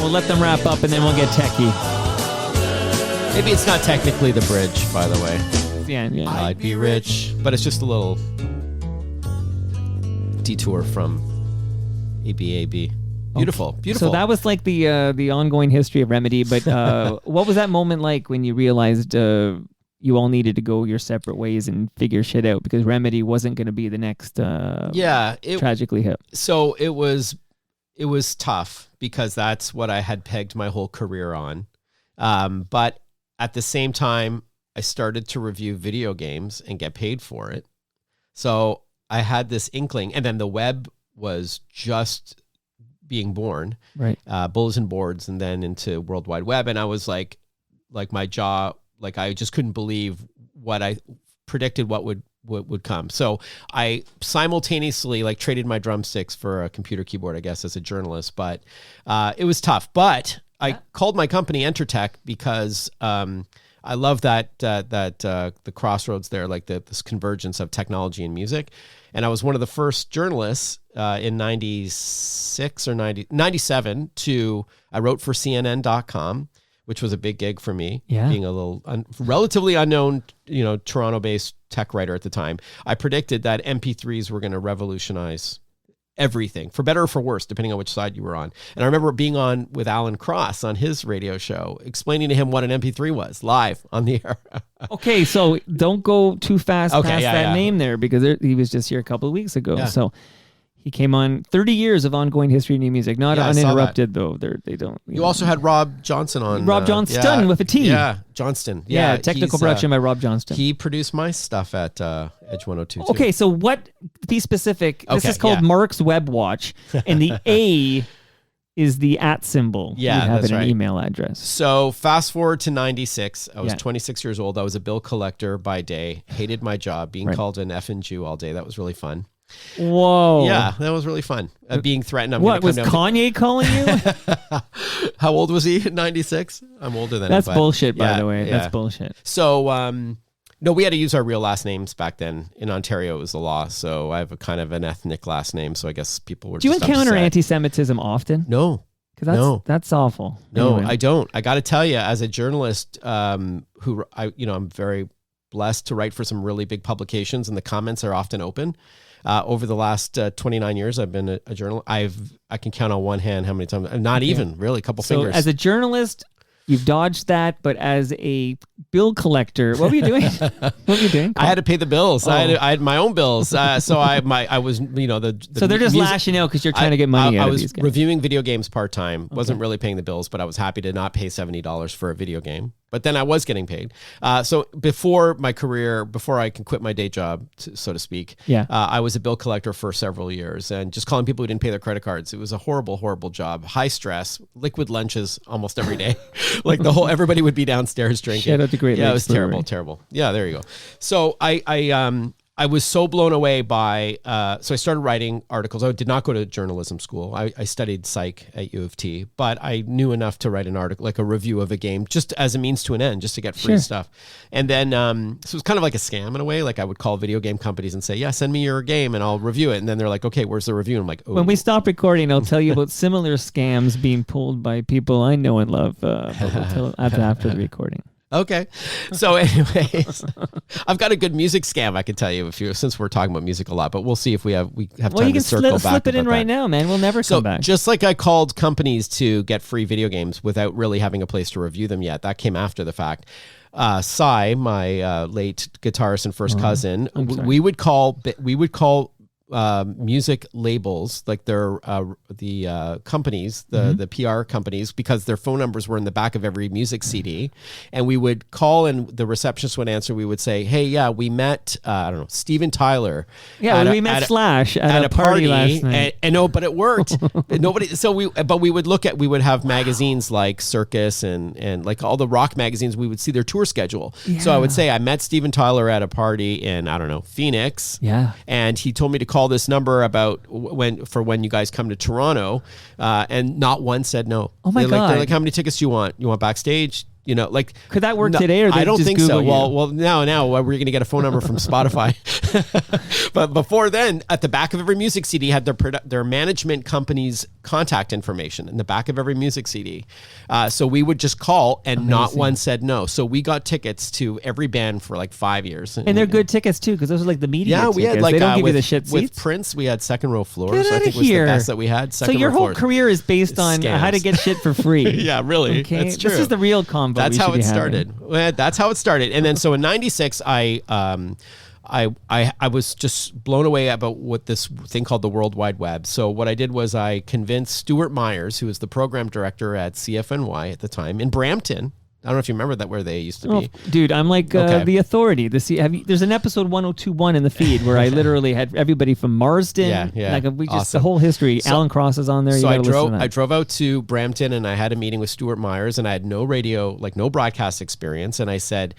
We'll let them wrap up and then we'll get techie. Maybe it's not technically the bridge, by the way. Yeah. I'd be rich, but it's just a little detour from ABAB. Beautiful, beautiful. So that was like the ongoing history of Remedy. But what was that moment like when you realized you all needed to go your separate ways and figure shit out because Remedy wasn't going to be the next Tragically Hip? So it was tough because that's what I had pegged my whole career on. But at the same time, I started to review video games and get paid for it. So I had this inkling, and then the web was just being born, right? Bulletin boards, and then into World Wide Web. And I was like my jaw, like I just couldn't believe what I predicted what would come. So I simultaneously like traded my drumsticks for a computer keyboard, I guess, as a journalist. But it was tough. But I called my company EnterTech because I love that the crossroads there, like this convergence of technology and music. And I was one of the first journalists in 96 or 97 I wrote for CNN.com, which was a big gig for me, being a little relatively unknown, Toronto-based tech writer at the time. I predicted that MP3s were going to revolutionize everything, for better or for worse, depending on which side you were on. And I remember being on with Alan Cross on his radio show, explaining to him what an MP3 was live on the air. Okay, so don't go too fast past that name there, because he was just here a couple of weeks ago. Yeah. So he came on 30 years of ongoing history in new music, not uninterrupted though. They don't. You also had Rob Johnson on. Rob Johnston with a T. Yeah, Johnston. Yeah, technical production by Rob Johnston. He produced my stuff at Edge 102. Okay, so be specific. This is called Mark's Web Watch, and the A is the @ symbol. Yeah, you have that's an right. Email address. So fast forward to 96. I was 26 years old. I was a bill collector by day. Hated my job. Being called an effing Jew all day. That was really fun. Whoa. Yeah, that was really fun. Being threatened. What, was Kanye calling you? How old was he at 96? I'm older than him. That's bullshit, by the way. Yeah. That's bullshit. So, no, we had to use our real last names back then. In Ontario, it was the law. So I have a kind of an ethnic last name. So I guess people were Do you just encounter upset. Anti-Semitism often? No. Because that's awful. No, anyway. I don't. I got to tell you, as a journalist I'm very blessed to write for some really big publications, and the comments are often open. Over the last 29 years, I've been a journalist. I can count on one hand how many times. Not even really, a couple fingers. So as a journalist, you've dodged that, but as a bill collector, what were you doing? I had to pay the bills. I had my own bills. So I was So they're just lashing out because you're trying to get money out of these guys. I was reviewing video games part time. Wasn't really paying the bills, but I was happy to not pay $70 for a video game. But then I was getting paid. So before my career, before I can quit my day job, so to speak, I was a bill collector for several years and just calling people who didn't pay their credit cards. It was a horrible, horrible job. High stress, liquid lunches almost every day. Like everybody would be downstairs drinking. Shout out to Great Lakes it was Brewery. terrible. Yeah, there you go. So I was so blown away by, so I started writing articles. I did not go to journalism school. I studied psych at U of T, but I knew enough to write an article, like a review of a game, just as a means to an end, just to get free stuff. And then, so it was kind of like a scam in a way. Like I would call video game companies and say, yeah, send me your game and I'll review it. And then they're like, okay, where's the review? And I'm like, oh. When we stop recording, I'll tell you about similar scams being pulled by people I know and love after the recording. Okay. So anyways, I've got a good music scam I can tell you since we're talking about music a lot, but we'll see if we have time to circle back. Slip it in right now, man. We'll never come back. Just like I called companies to get free video games without really having a place to review them yet. That came after the fact. Cy, my late guitarist and first cousin, we would call music labels, like their the companies, the PR companies, because their phone numbers were in the back of every music CD, and we would call and the receptionist would answer. We would say, "Hey, we met Steven Tyler. Yeah, we met Slash at a party last night." And no, but it worked. Nobody. So we would have magazines like Circus and like all the rock magazines. We would see their tour schedule. Yeah. So I would say, I met Steven Tyler at a party in Phoenix. Yeah, and he told me to call this number about when you guys come to Toronto, and not one said no. Oh my God. They're like, how many tickets do you want? You want backstage? You know, like could that work today? Or I don't just think Google so. you? Well, now we're going to get a phone number from Spotify. But before then, at the back of every music CD had their management company's contact information in the back of every music CD. So we would just call, and not one said no. So we got tickets to every band for like 5 years, and they're good tickets too, because those are like the media. Yeah, we tickets. had like they don't give with, you the shit seats. with Prince, we had second row floors. Get I outta think was here. the best that we had. So Second your row whole floors. career is based on Scams. how to get shit for free. Yeah, really. Okay, That's true. this is the real combo. That's we how should be it having. started. Well, that's how it started. And then so in '96, I was just blown away about what this thing called the World Wide Web. So what I did was I convinced Stuart Myers, who was the program director at CFNY at the time in Brampton. I don't know if you remember that where they used to be. Dude, I'm like Okay. the authority. There's an episode 1021 in the feed where I literally had everybody from Marsden. Yeah. Like we just Awesome. the whole history. Alan Cross is on there. So you I gotta listen to that. drove out to Brampton, and I had a meeting with Stuart Myers, and I had no radio, like no broadcast experience. And I said,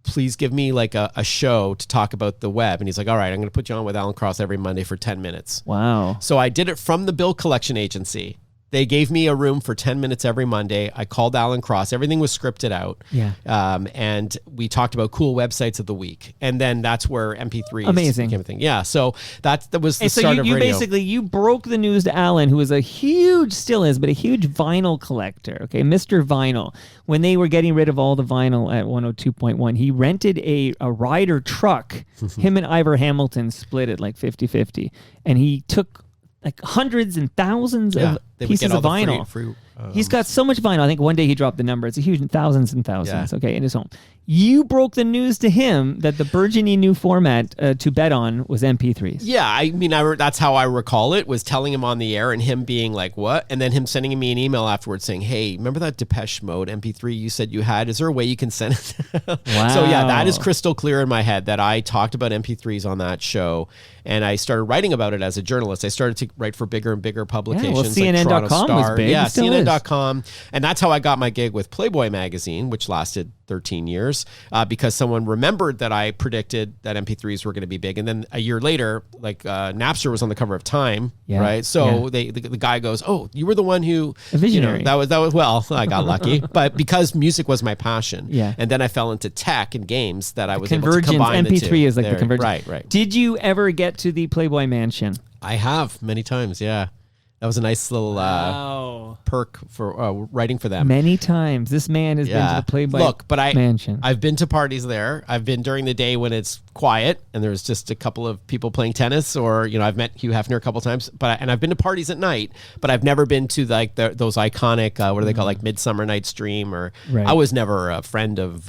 please give me like a show to talk about the web. And he's like, all right, I'm going to put you on with Alan Cross every Monday for 10 minutes. Wow. So I did it from the bill collection agency. They gave me a room for 10 minutes every Monday. I called Alan Cross. Everything was scripted out. Yeah. And we talked about cool websites of the week. And then that's where MP3s Amazing. became a thing. Yeah. So that was the And so start you of radio. basically you broke the news to Alan, who was a huge, still is, but a huge vinyl collector. Okay, Mr. Vinyl. When they were getting rid of all the vinyl at 102.1, he rented a Ryder truck. Him and Ivor Hamilton split it like 50-50. And he took like hundreds and thousands Yeah, of they would pieces get all of the vinyl. free, He's got so much vinyl. I think one day he dropped the number. It's a huge thousands and thousands. Yeah. Okay, in his home. You broke the news to him that the burgeoning new format to bet on was MP3s. Yeah, I mean, that's how I recall it, was telling him on the air and him being like, what? And then him sending me an email afterwards saying, hey, remember that Depeche Mode MP3 you said you had? Is there a way you can send it? Wow. So yeah, that is crystal clear in my head that I talked about MP3s on that show, and I started writing about it as a journalist. I started to write for bigger and bigger publications. Yeah, well, like Toronto CNN.com was Star. big. Yeah, It still is. CNN.com. And that's how I got my gig with Playboy magazine, which lasted 13 years, because someone remembered that I predicted that MP3s were going to be big. And then a year later, like Napster was on the cover of Time, right? So the guy goes, oh, you were the one who, A visionary. You know, that was, well, I got lucky. But because music was my passion, Yeah. and then I fell into tech and games that I was able to Convergence. combine the MP3 two. is like the There, convergence. Right. Did you ever get to the Playboy Mansion? I have many times, yeah. That was a nice little perk for writing for them. Many times. This man has been to the Playboy Mansion. I've been to parties there. I've been during the day when it's quiet and there's just a couple of people playing tennis, or I've met Hugh Hefner a couple times. And I've been to parties at night, but I've never been to like those iconic what do they call, like Midsummer Night's Dream, or Right. I was never a friend of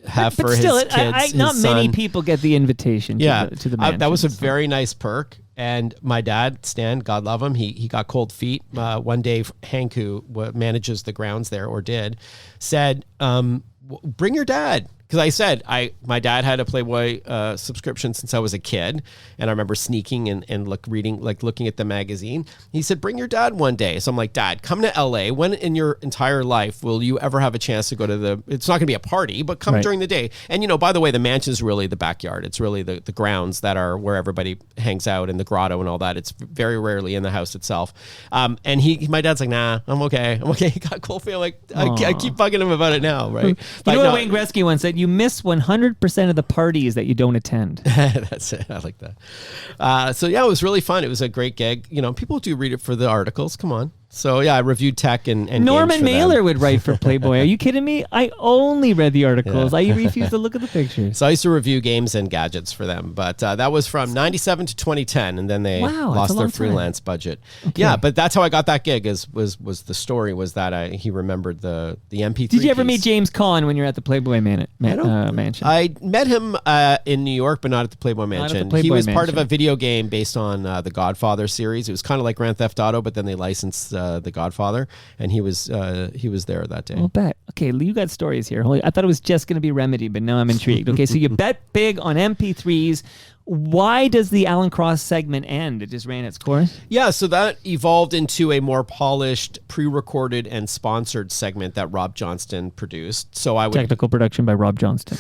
Hef but or still, his kids. not his many son. people get the invitation to the mansion. That was a very nice perk. And my dad, Stan, God love him, he got cold feet. One day, Hank, who manages the grounds there, or did, said, bring your dad. Because I said, my dad had a Playboy subscription since I was a kid, and I remember sneaking and looking at the magazine. He said, bring your dad one day. So I'm like, Dad, come to LA. When in your entire life will you ever have a chance to go to it's not going to be a party, but come during the day. And by the way, the mansion is really the backyard. It's really the grounds that are where everybody hangs out, and the grotto and all that. It's very rarely in the house itself. And my dad's like, nah, I'm okay. He got cold feet. I'm like, I keep bugging him about it now, right? You know what Wayne Gretzky once said? You miss 100% of the parties that you don't attend. That's it. I like that. So yeah, it was really fun. It was a great gig. People do read it for the articles. Come on. So yeah, I reviewed tech and Norman games for Mailer them. would write for Playboy. Are you kidding me? I only read the articles. I refused to look at the pictures. So I used to review games and gadgets for them, but that was from 97 to 2010, and then they lost their freelance budget. Okay. Yeah, but that's how I got that gig. Was the story was that he remembered the MP3. Did you ever meet James Caan when you're at the Playboy Mansion? I met him in New York, but not at the Playboy Mansion. He was part of a video game based on the Godfather series. It was kind of like Grand Theft Auto, but then they licensed the Godfather, and he was there that day. I'll bet. Okay, you got stories here. I thought it was just going to be Remedy, but now I'm intrigued. Okay, so you bet big on MP3s. Why does the Alan Cross segment end? It just ran its course? Yeah, so that evolved into a more polished, pre-recorded and sponsored segment that Rob Johnston produced. So I would technical production by Rob Johnston.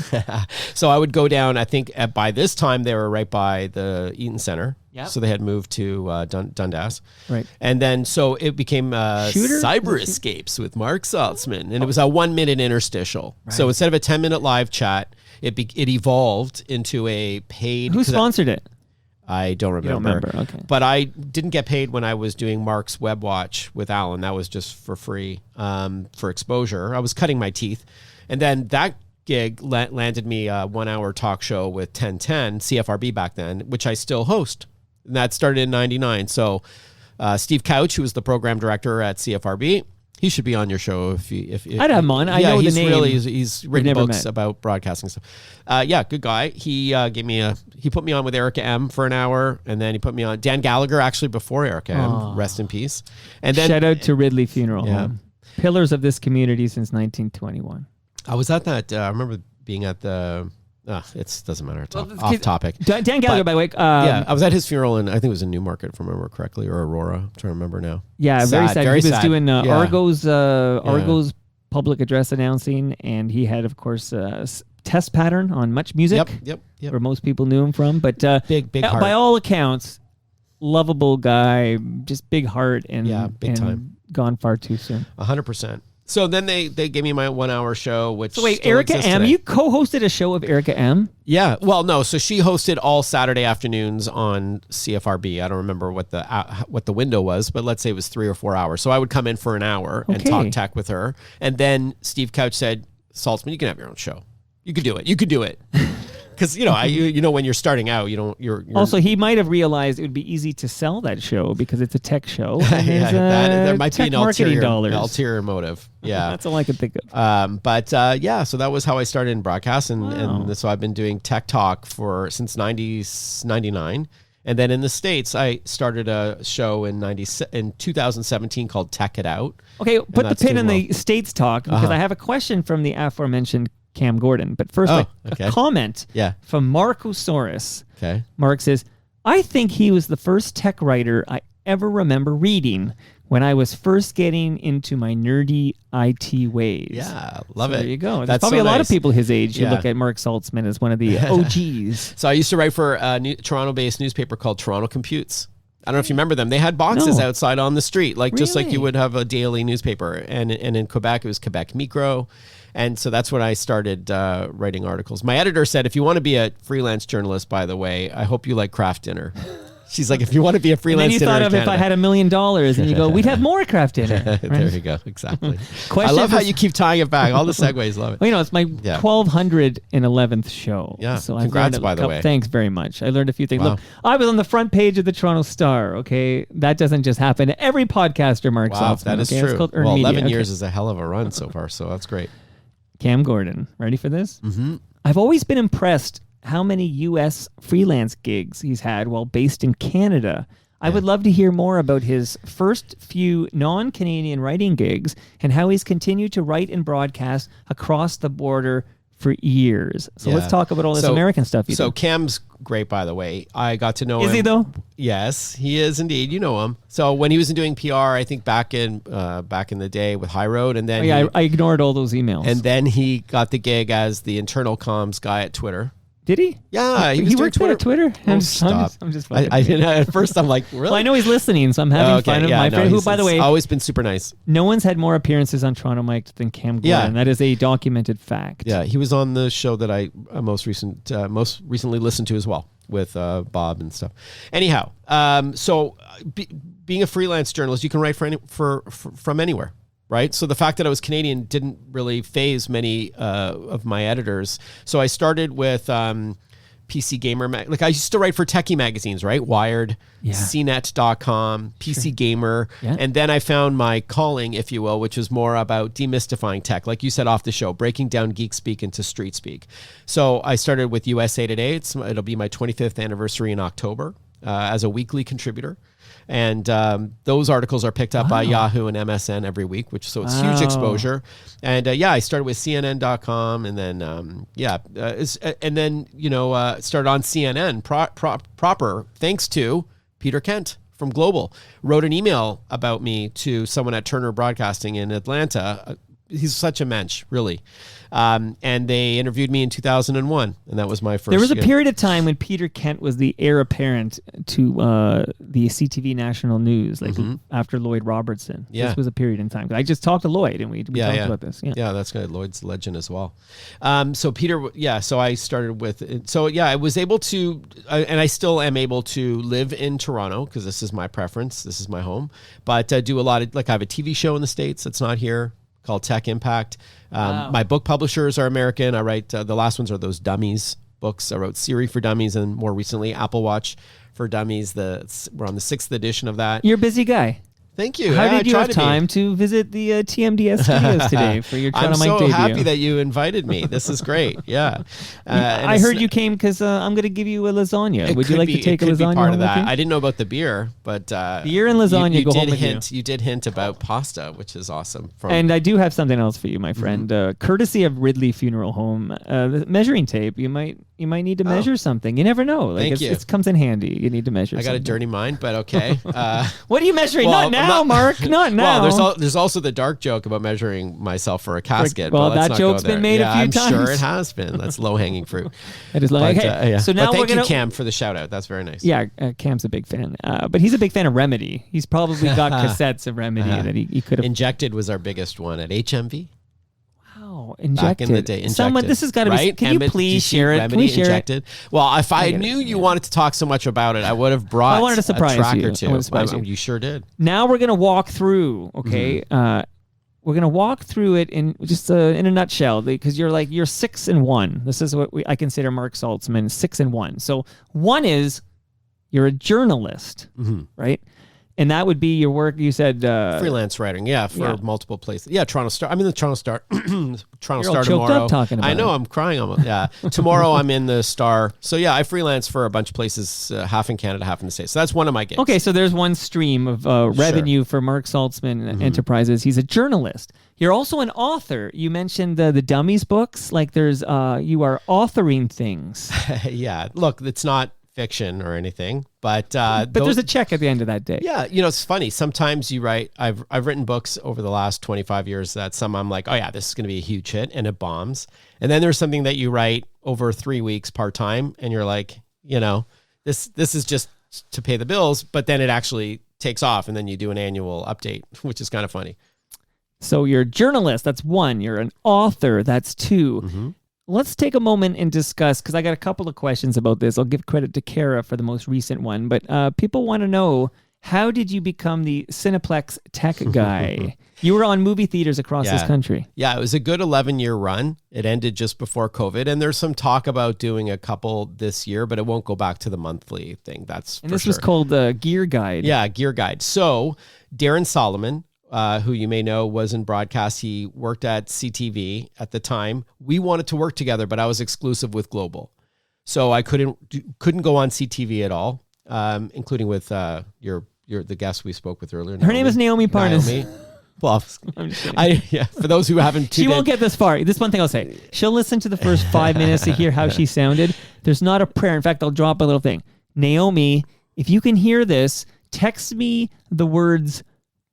So I would go down, I think by this time they were right by the Eaton Center. Yep. So they had moved to Dundas. Right. And then so it became Shooter? Cyber Escapes with Marc Saltzman. And it was a 1 minute interstitial. Right. So instead of a 10-minute live chat, it evolved into a paid. Who sponsored it? I don't remember. You don't remember, okay. But I didn't get paid when I was doing Mark's Web Watch with Alan. That was just for free, for exposure. I was cutting my teeth. And then that gig landed me a 1 hour talk show with 1010 CFRB back then, which I still host. And that started in 99. So Steve Couch, who was the program director at CFRB, he should be on your show if I'd have him on. I know the name. He's written books about broadcasting stuff. Yeah, good guy. He he put me on with Erica M for an hour, and then he put me on Dan Gallagher actually before Erica M. Rest in peace. And then shout out to Ridley Funeral Home. Pillars of this community since 1921. I was at that. I remember being at the. It doesn't matter. It's off topic. Dan Gallagher, by the way. Yeah, I was at his funeral, and I think it was in Newmarket, if I remember correctly, or Aurora. I'm trying to remember now. Yeah, very sad. He was sad. doing Argo's public address announcing, and he had, of course, test pattern on Much Music. Yep. Where most people knew him from, but big heart. By all accounts, lovable guy, just big heart, and big time. Gone far too soon. 100%. So then they gave me my 1 hour show, which so wait, still Erica exists M, today. you co-hosted a show of Erica M? Yeah, well, no, so she hosted all Saturday afternoons on CFRB. I don't remember what the window was, but let's say it was 3 or 4 hours. So I would come in for an hour and talk tech with her, and then Steve Couch said, "Saltzman, you can have your own show. You could do it. You could do it." Because when you're starting out, you're also he might have realized it would be easy to sell that show because it's a tech show. And there might be an ulterior motive. Yeah, that's all I could think of. But so that was how I started in broadcast, and so I've been doing tech talk since 99. And then in the States, I started a show in 2017 called Tech It Out. Okay, put the pin in the States talk because I have a question from the aforementioned Cam Gordon. But first, a comment from Marcosaurus. Okay. Mark says, I think he was the first tech writer I ever remember reading when I was first getting into my nerdy IT ways. Yeah, love it. There you go. There's That's probably so a lot nice. of people his age who look at Marc Saltzman as one of the OGs. So I used to write for a Toronto-based newspaper called Toronto Computes. I don't know if you remember them. They had boxes outside on the street, just like you would have a daily newspaper. And in Quebec, it was Quebec Micro. And so that's when I started writing articles. My editor said, if you want to be a freelance journalist, by the way, I hope you like craft dinner. She's like, if you want to be a freelance dinner, and then you thought of if I had $1 million, and you go, we'd have more craft dinner. Right? There you go. Exactly. I love how you keep tying it back. All the segues, love it. Well, it's my 1211th show. Yeah. So congrats, by the way. Thanks very much. I learned a few things. Wow. Look, I was on the front page of the Toronto Star. Okay, that doesn't just happen to every podcaster. Marc Saltzman. That is true. It's called 11 years is a hell of a run so far. So that's great. Cam Gordon, ready for this? Mm-hmm. I've always been impressed how many U.S. freelance gigs he's had while based in Canada. I would love to hear more about his first few non-Canadian writing gigs and how he's continued to write and broadcast across the border for years. So let's talk about all this American stuff. So Cam's great, by the way. I got to know him. Is he though? Yes, he is indeed. You know him. So when he was doing PR, I think back in the day with High Road, and then I ignored all those emails. And then he got the gig as the internal comms guy at Twitter. Did he? Yeah, he worked there at Twitter. Stop. I'm just I didn't. At first, I'm like, really? Well, I know he's listening, so I'm having fun of my friend. Who, by the way, always been super nice. No one's had more appearances on Toronto Mic than Cam Gordon. Yeah. That is a documented fact. Yeah, he was on the show that I most recently listened to as well with Bob and stuff. Anyhow, being a freelance journalist, you can write from anywhere. Right. So the fact that I was Canadian didn't really faze many of my editors. So I started with PC Gamer. Like I used to write for techie magazines, right? Wired, CNET.com, PC Gamer. Yeah. And then I found my calling, if you will, which was more about demystifying tech. Like you said off the show, breaking down geek speak into street speak. So I started with USA Today. It'll be my 25th anniversary in October as a weekly contributor. And those articles are picked up by Yahoo and MSN every week, so it's huge exposure. And I started with CNN.com, and then started on CNN proper, thanks to Peter Kent from Global. Wrote an email about me to someone at Turner Broadcasting in Atlanta he's such a mensch, really. And they interviewed me in 2001, and that was my first. There was a period of time when Peter Kent was the heir apparent to the CTV National News, like after Lloyd Robertson. Yeah. This was a period in time. I just talked to Lloyd, and we talked about this. Yeah, that's good. Lloyd's a legend as well. So Peter, so I started with, I was able to, and I still am able to live in Toronto because this is my preference. This is my home, but do a lot of, like I have a TV show in the States that's not here called Tech Impact. My book publishers are American. I write, the last ones are those Dummies books. I wrote Siri for Dummies, and more recently Apple Watch for Dummies. We're on the 6th edition of that. You're a busy guy. Thank you. How did you have time to visit the TMDS studios today for your Toronto Mike debut? I'm so happy that you invited me. This is great. Yeah. I heard you came because I'm going to give you a lasagna. Would you like to take a lasagna part home of with that. you? I didn't know about the beer, but beer and lasagna go home with you. You did hint about pasta, which is awesome. And I do have something else for you, my friend. Courtesy of Ridley Funeral Home, the measuring tape. You might need to measure something. You never know. Thank you. It comes in handy. You need to measure. I got a dirty mind, but okay. What are you measuring? Not now, Mark. Not now. Well, there's also the dark joke about measuring myself for a casket. Well, but let's that not joke's go there. been made a few I'm times. sure it has been. That's low hanging fruit. That is like, okay. So now thank you, Cam, for the shout out. That's very nice. Yeah, Cam's a big fan, but he's a big fan of Remedy. He's probably got cassettes of Remedy that he could have. Injected was our biggest one at HMV. Wow, Injected. Back in the day, Injected. Someone, this has got to be. Can you please share it? Can we share Injected. Well, if I knew you wanted to talk so much about it, I would have brought. I wanted to surprise a track you. or two. I wanted to surprise you. You sure did. Now we're gonna walk through. Okay. We're gonna walk through it in just in a nutshell because you're 6 and 1. This is what I consider Marc Saltzman 6 and 1. So 1 is you're a journalist, right? And that would be your work. You said freelance writing, for multiple places. Yeah, Toronto Star. I'm in the Toronto Star. Toronto You're Star all choked tomorrow. up talking about I know. it. I'm crying almost. Yeah, tomorrow I'm in the Star. So yeah, I freelance for a bunch of places, half in Canada, half in the States. So that's one of my gigs. Okay, so there's one stream of revenue for Marc Saltzman Enterprises. He's a journalist. You're also an author. You mentioned the Dummies books. Like you are authoring things. Yeah. Look, it's not fiction or anything, but there's a check at the end of that day. Yeah, it's funny. Sometimes you write. I've written books over the last 25 years that some I'm like, oh yeah, this is going to be a huge hit, and it bombs. And then there's something that you write over 3 weeks part time, and you're like, this is just to pay the bills, but then it actually takes off, and then you do an annual update, which is kind of funny. So you're a journalist. That's 1. You're an author. That's 2. Let's take a moment and discuss, because I got a couple of questions about this. I'll give credit to Kara for the most recent one, but people want to know, how did you become the Cineplex tech guy? You were on movie theaters across this country. Yeah, it was a good 11-year run. It ended just before COVID, and there's some talk about doing a couple this year, but it won't go back to the monthly thing. And this was called Gear Guide. Yeah, Gear Guide. So Darren Solomon, who you may know was in broadcast. He worked at CTV at the time. We wanted to work together, but I was exclusive with Global. So I couldn't go on CTV at all, including with the guest we spoke with earlier. Her name is Naomi Parness. Well, for those who haven't she won't get this far. This one thing I'll say. She'll listen to the first 5 minutes to hear how she sounded. There's not a prayer. In fact, I'll drop a little thing. Naomi, if you can hear this, text me the words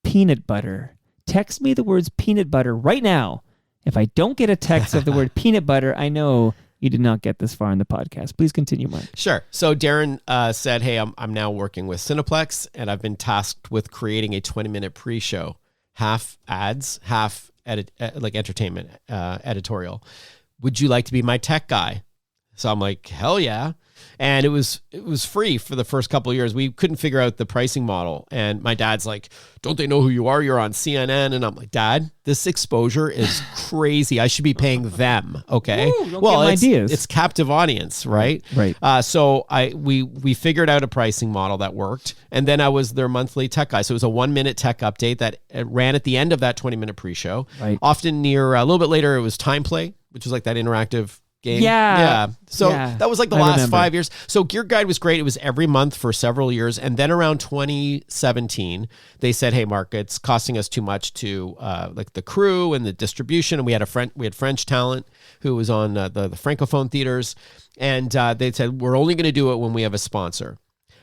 peanut butter. Text me the words peanut butter right now. If I don't get a text of the word peanut butter, I know you did not get this far in the podcast. Please continue, Mark. Sure. So Darren said, hey, I'm now working with Cineplex, and I've been tasked with creating a 20-minute pre-show, half ads, half entertainment editorial. Would you like to be my tech guy? So I'm like, hell yeah. And it was free for the first couple of years. We couldn't figure out the pricing model. And my dad's like, don't they know who you are? You're on CNN. And I'm like, Dad, this exposure is crazy. I should be paying them. Okay. Ooh, ideas. It's captive audience, right? Right. So we figured out a pricing model that worked. And then I was their monthly tech guy. So it was a 1-minute tech update that ran at the end of that 20-minute pre-show. Right. Often near a little bit later, it was Time Play, which was like that interactive game. Yeah. So that was like the last 5 years. So Gear Guide was great. It was every month for several years. And then around 2017, they said, hey, Mark, it's costing us too much to like the crew and the distribution. And we had French talent who was on the Francophone theaters. And they said, we're only going to do it when we have a sponsor.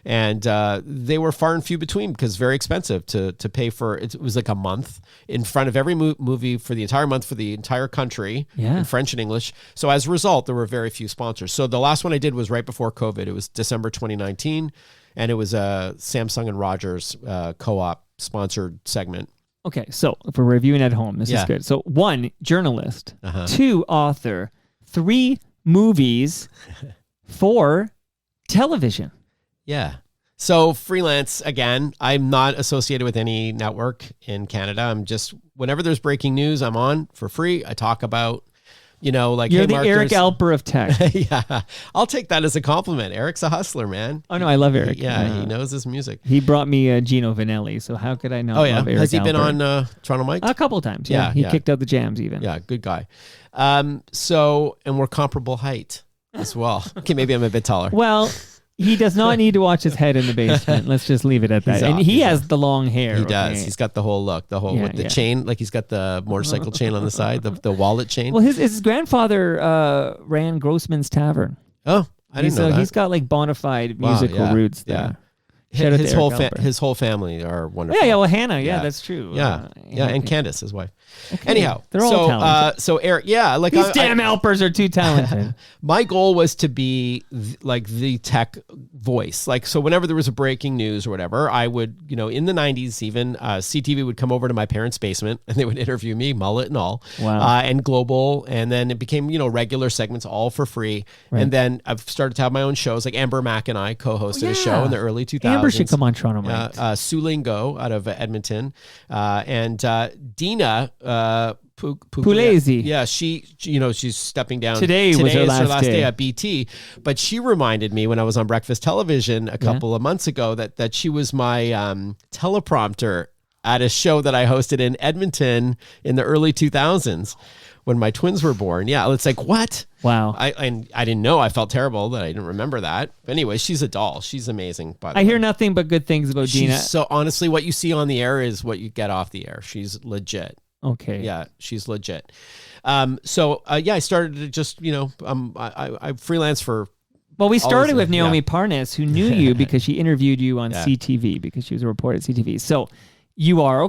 And they were far and few between because very expensive to pay for. It was like a month in front of every movie for the entire month for the entire country in French and English. So as a result, there were very few sponsors. So the last one I did was right before COVID. It was December 2019, and it was a Samsung and Rogers co-op sponsored segment. Okay, so if we're reviewing at home, this is good. So 1, journalist. 2, author. 3, movies. 4, television. Yeah. So freelance, again, I'm not associated with any network in Canada. I'm just, whenever there's breaking news, I'm on for free. I talk about, like, you're hey, the Mark, Eric Alper of tech. Yeah. I'll take that as a compliment. Eric's a hustler, man. Oh, no, I love Eric. He knows his music. He brought me Gino Vanelli, so how could I not love Eric Has he been Alper? on Toronto Mike? A couple of times, yeah. He kicked out the jams even. Yeah, good guy. So, and we're comparable height as well. Okay, maybe I'm a bit taller. Well, he does not need to watch his head in the basement. Let's just leave it at that. And he has the long hair. He does. He's got the whole look, with the chain, like he's got the motorcycle chain on the side, the wallet chain. Well, his grandfather ran Grossman's Tavern. Oh, I didn't know that. He's got like bona fide musical roots there. Yeah. Shout out to His Eric Alper. his whole family are wonderful. Yeah, well, Hannah, that's true. Yeah, and Candace, his wife. Okay. Anyhow, they're all talented. So Eric, like these damn Alpers are too talented. My goal was to be like the tech voice. Like, so whenever there was a breaking news or whatever, I would, in the 90s, even CTV would come over to my parents' basement and they would interview me, mullet and all, and Global. And then it became, regular segments all for free. Right. And then I've started to have my own shows. Like Amber Mack and I co-hosted a show in the early 2000s. Amber should come on Toronto Mike. Sue Lingo out of Edmonton. And Dina Pulesi. Yeah, she's stepping down. Today was her last day at BT. But she reminded me when I was on Breakfast Television a couple of months ago that she was my teleprompter at a show that I hosted in Edmonton in the early 2000s when my twins were born. Yeah, it's like, what? Wow. I didn't know. I felt terrible that I didn't remember that. But anyway, she's a doll. She's amazing. I hear nothing but good things about Dina. So honestly, what you see on the air is what you get off the air. She's legit. Okay. Yeah, she's legit. I started to just, I freelance for. Well, we started with Naomi Parness, who knew you because she interviewed you on CTV because she was a reporter at CTV. So you are,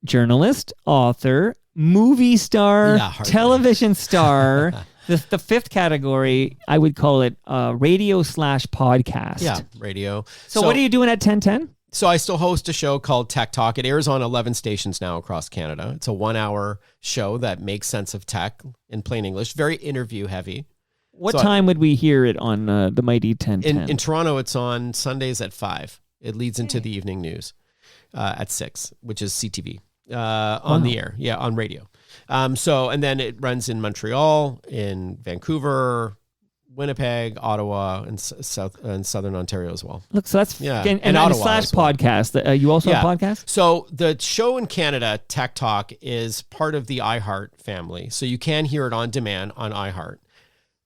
journalist, author, movie star, television star. The fifth category, I would call it radio/podcast. Yeah, radio. So what are you doing at 1010? So I still host a show called Tech Talk. It airs on 11 stations now across Canada. It's a 1-hour show that makes sense of tech in plain English, very interview heavy. What time would we hear it on the mighty 1010? In Toronto, it's on Sundays at 5. It leads into the evening news at 6, which is CTV on the air. Yeah, on radio. And then it runs in Montreal, in Vancouver, Winnipeg, Ottawa, and Southern Ontario as well. Look, so that's and Ottawa slash podcast. You also have a podcast? So the show in Canada, Tech Talk, is part of the iHeart family. So you can hear it on demand on iHeart.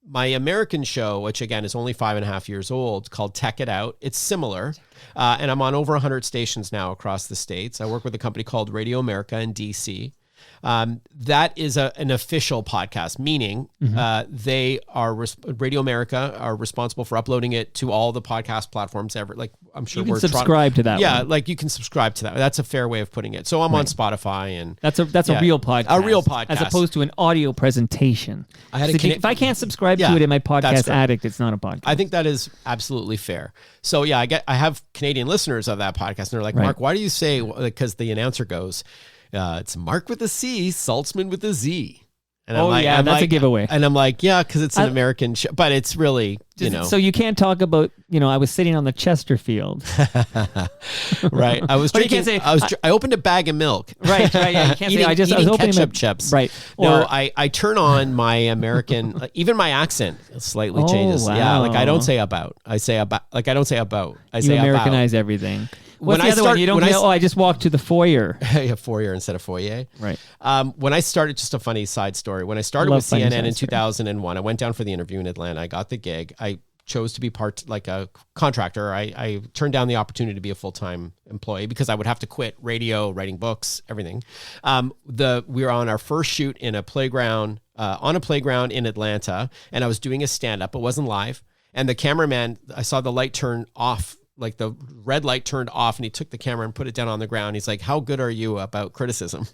My American show, which again is only 5.5 years old, called Tech It Out. It's similar. And I'm on over 100 stations now across the States. I work with a company called Radio America in DC. That is an official podcast, meaning they are Radio America are responsible for uploading it to all the podcast platforms ever. Like I'm sure you can subscribe to that. Yeah, one. like you can subscribe to that. That's a fair way of putting it. So I'm on Spotify, and that's a real podcast. A real podcast, as opposed to an audio presentation. If I can't subscribe to it in my podcast addict, it's not a podcast. I think that is absolutely fair. So I have Canadian listeners of that podcast, and they're like, Mark, why do you say? Because the announcer goes. It's Mark with a C, Saltzman with a Z. And that's a giveaway. And I'm like, because it's an American show, but it's really, So you can't talk about, I was sitting on the Chesterfield. Right. I was drinking. I opened a bag of milk. Right. Yeah. You can't say, I was opening ketchup chips. Right. No, I turn on my American, even my accent slightly changes. Wow. Yeah. Like I don't say about. I say about. Like I don't say about. I say you Americanize about. everything. What's the other one? You don't say, I just walked to the foyer. Yeah, foyer instead of foyer. Right. When I started, just a funny side story. When I started with CNN in 2001, I went down for the interview in Atlanta. I got the gig. I chose to be like a contractor. I turned down the opportunity to be a full-time employee because I would have to quit radio, writing books, everything. We were on our first shoot in a playground, in Atlanta, and I was doing a stand-up. It wasn't live. And the cameraman, I saw the light turn off like the red light turned off and he took the camera and put it down on the ground. He's like, how good are you about criticism?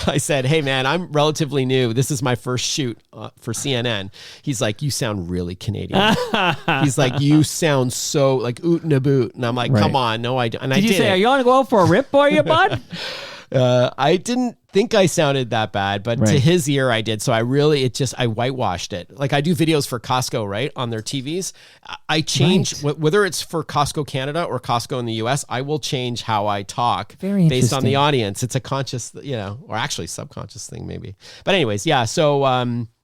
I said, hey man, I'm relatively new. This is my first shoot for CNN. He's like, you sound really Canadian. He's like, you sound so like oot and a boot. And I'm like, come on. No, I don't. And did you say, it. are you want to go out for a rip, are you, bud? I didn't think I sounded that bad, but to his ear I did. So I whitewashed it. Like I do videos for Costco, right? On their TVs. I change, whether it's for Costco Canada or Costco in the US, I will change how I talk based on the audience. It's a conscious, or actually subconscious thing maybe. But anyways, yeah. So,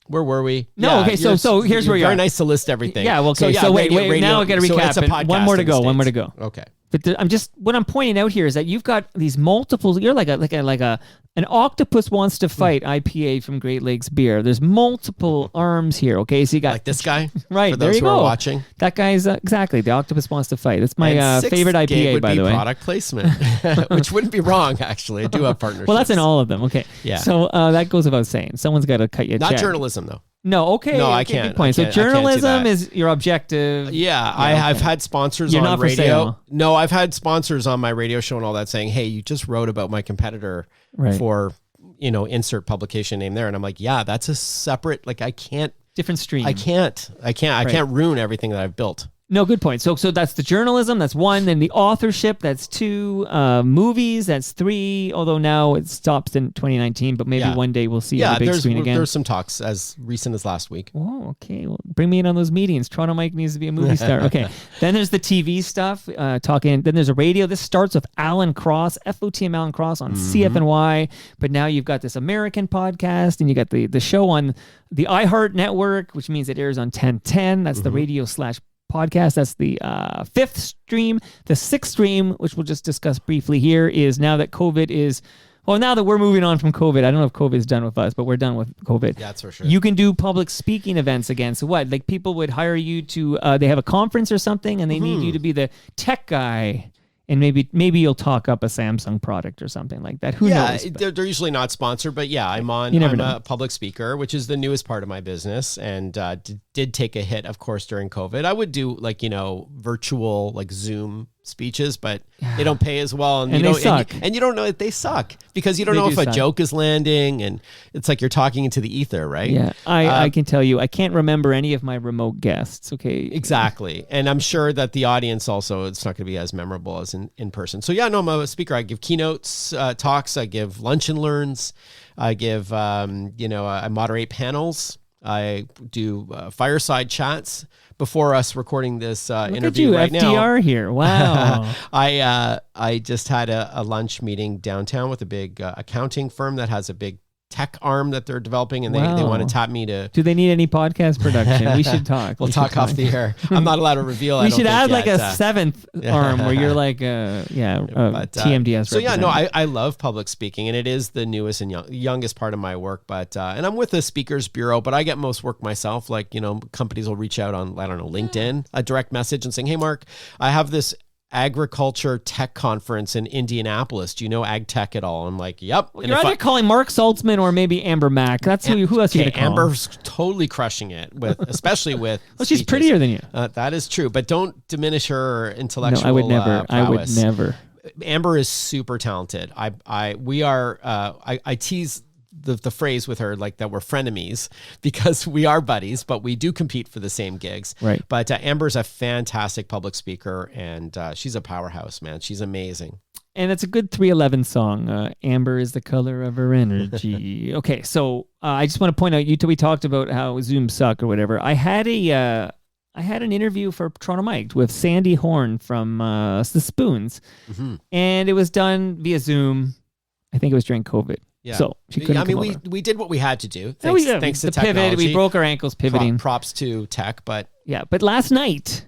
where were we? No, okay. So here's where you are. Very nice to list everything. Yeah. Okay. So wait. Now I got to recap. It's One more to go. One more to go. Okay. But what I'm pointing out here is that you've got these multiple. You're like an octopus wants to fight IPA from Great Lakes Beer. There's multiple arms here. Okay, so you got like this guy, right? For there those you who go. Are watching. That guy's exactly the octopus wants to fight. That's my favorite IPA, by the way. Product placement, which wouldn't be wrong actually. I do have partnerships. Well, that's in all of them. Okay, yeah. So that goes without saying. Someone's got to cut you a check. Not journalism though. No, okay. No, okay, I can't. Good point. So journalism is your objective. Yeah, I've had sponsors on not for radio. sale. No, I've had sponsors on my radio show and all that saying, "Hey, you just wrote about my competitor for, insert publication name there." And I'm like, "Yeah, that's a separate. Like, I can't. Different stream. I can't ruin everything that I've built." No, good point. So that's the journalism. That's one. Then the authorship. That's two. Movies. That's three. Although now it stops in 2019, but maybe one day we'll see it on the big screen again. There's some talks as recent as last week. Oh, okay. Well, bring me in on those meetings. Toronto Mike needs to be a movie star. Okay. Then there's the TV stuff. Talking. Then there's a radio. This starts with Alan Cross, FOTM Alan Cross on CFNY. But now you've got this American podcast, and you got the show on the iHeart Network, which means it airs on 1010. That's the radio / podcast. That's the fifth stream. The sixth stream, which we'll just discuss briefly here, is now that COVID is, now that we're moving on from COVID, I don't know if COVID is done with us, but we're done with COVID. Yeah, that's for sure. You can do public speaking events again. So what? Like people would hire you to, they have a conference or something and they need you to be the tech guy. And maybe you'll talk up a Samsung product or something like that. Who knows? Yeah, they're usually not sponsored, but yeah, I'm a public speaker, which is the newest part of my business, and did take a hit, of course, during COVID. I would do virtual Zoom speeches, but they don't pay as well, and they suck. And you don't know they suck because you don't know if a joke is landing, and it's like you're talking into the ether, right? Yeah, I can tell you, I can't remember any of my remote guests. Okay, exactly, and I'm sure that the audience also, it's not going to be as memorable as in person. So yeah, no, I'm a speaker. I give keynotes, talks. I give lunch and learns. I give, I moderate panels. I do fireside chats. Before us recording this interview right now. Look at you, FDR here. Wow. I just had a lunch meeting downtown with a big accounting firm that has a big tech arm that they're developing, and they want to tap me to. Do they need any podcast production? We should talk. We'll talk off the air. I'm not allowed to reveal. We should add like a seventh arm where you're like, TMDS. So yeah, no, I love public speaking, and it is the newest and youngest part of my work. But and I'm with the Speakers Bureau, but I get most work myself. Like companies will reach out on LinkedIn, a direct message, and saying, "Hey, Mark, I have this agriculture tech conference in Indianapolis. Do you know ag tech at all?" I'm like, "Yep." Well, you're either calling Marc Saltzman or maybe Amber Mack. That's who else you're going to call. Amber's totally crushing it especially with. Well, she's prettier than you. That is true, but don't diminish her intellectual. No, I would never. Prowess. I would never. Amber is super talented. I tease the phrase with her like that we're frenemies because we are buddies, but we do compete for the same gigs. Right. But Amber's a fantastic public speaker, and she's a powerhouse, man. She's amazing. And it's a good 311 song. Amber is the color of her energy. Okay, so I just want to point out, we talked about how Zoom suck or whatever. I had an interview for Toronto Mike with Sandy Horn from the Spoons, and it was done via Zoom. I think it was during COVID. Yeah. So she couldn't come over. we did what we had to do. Thanks to technology. Pivot, we broke our ankles pivoting. Props to tech, but yeah. But last night,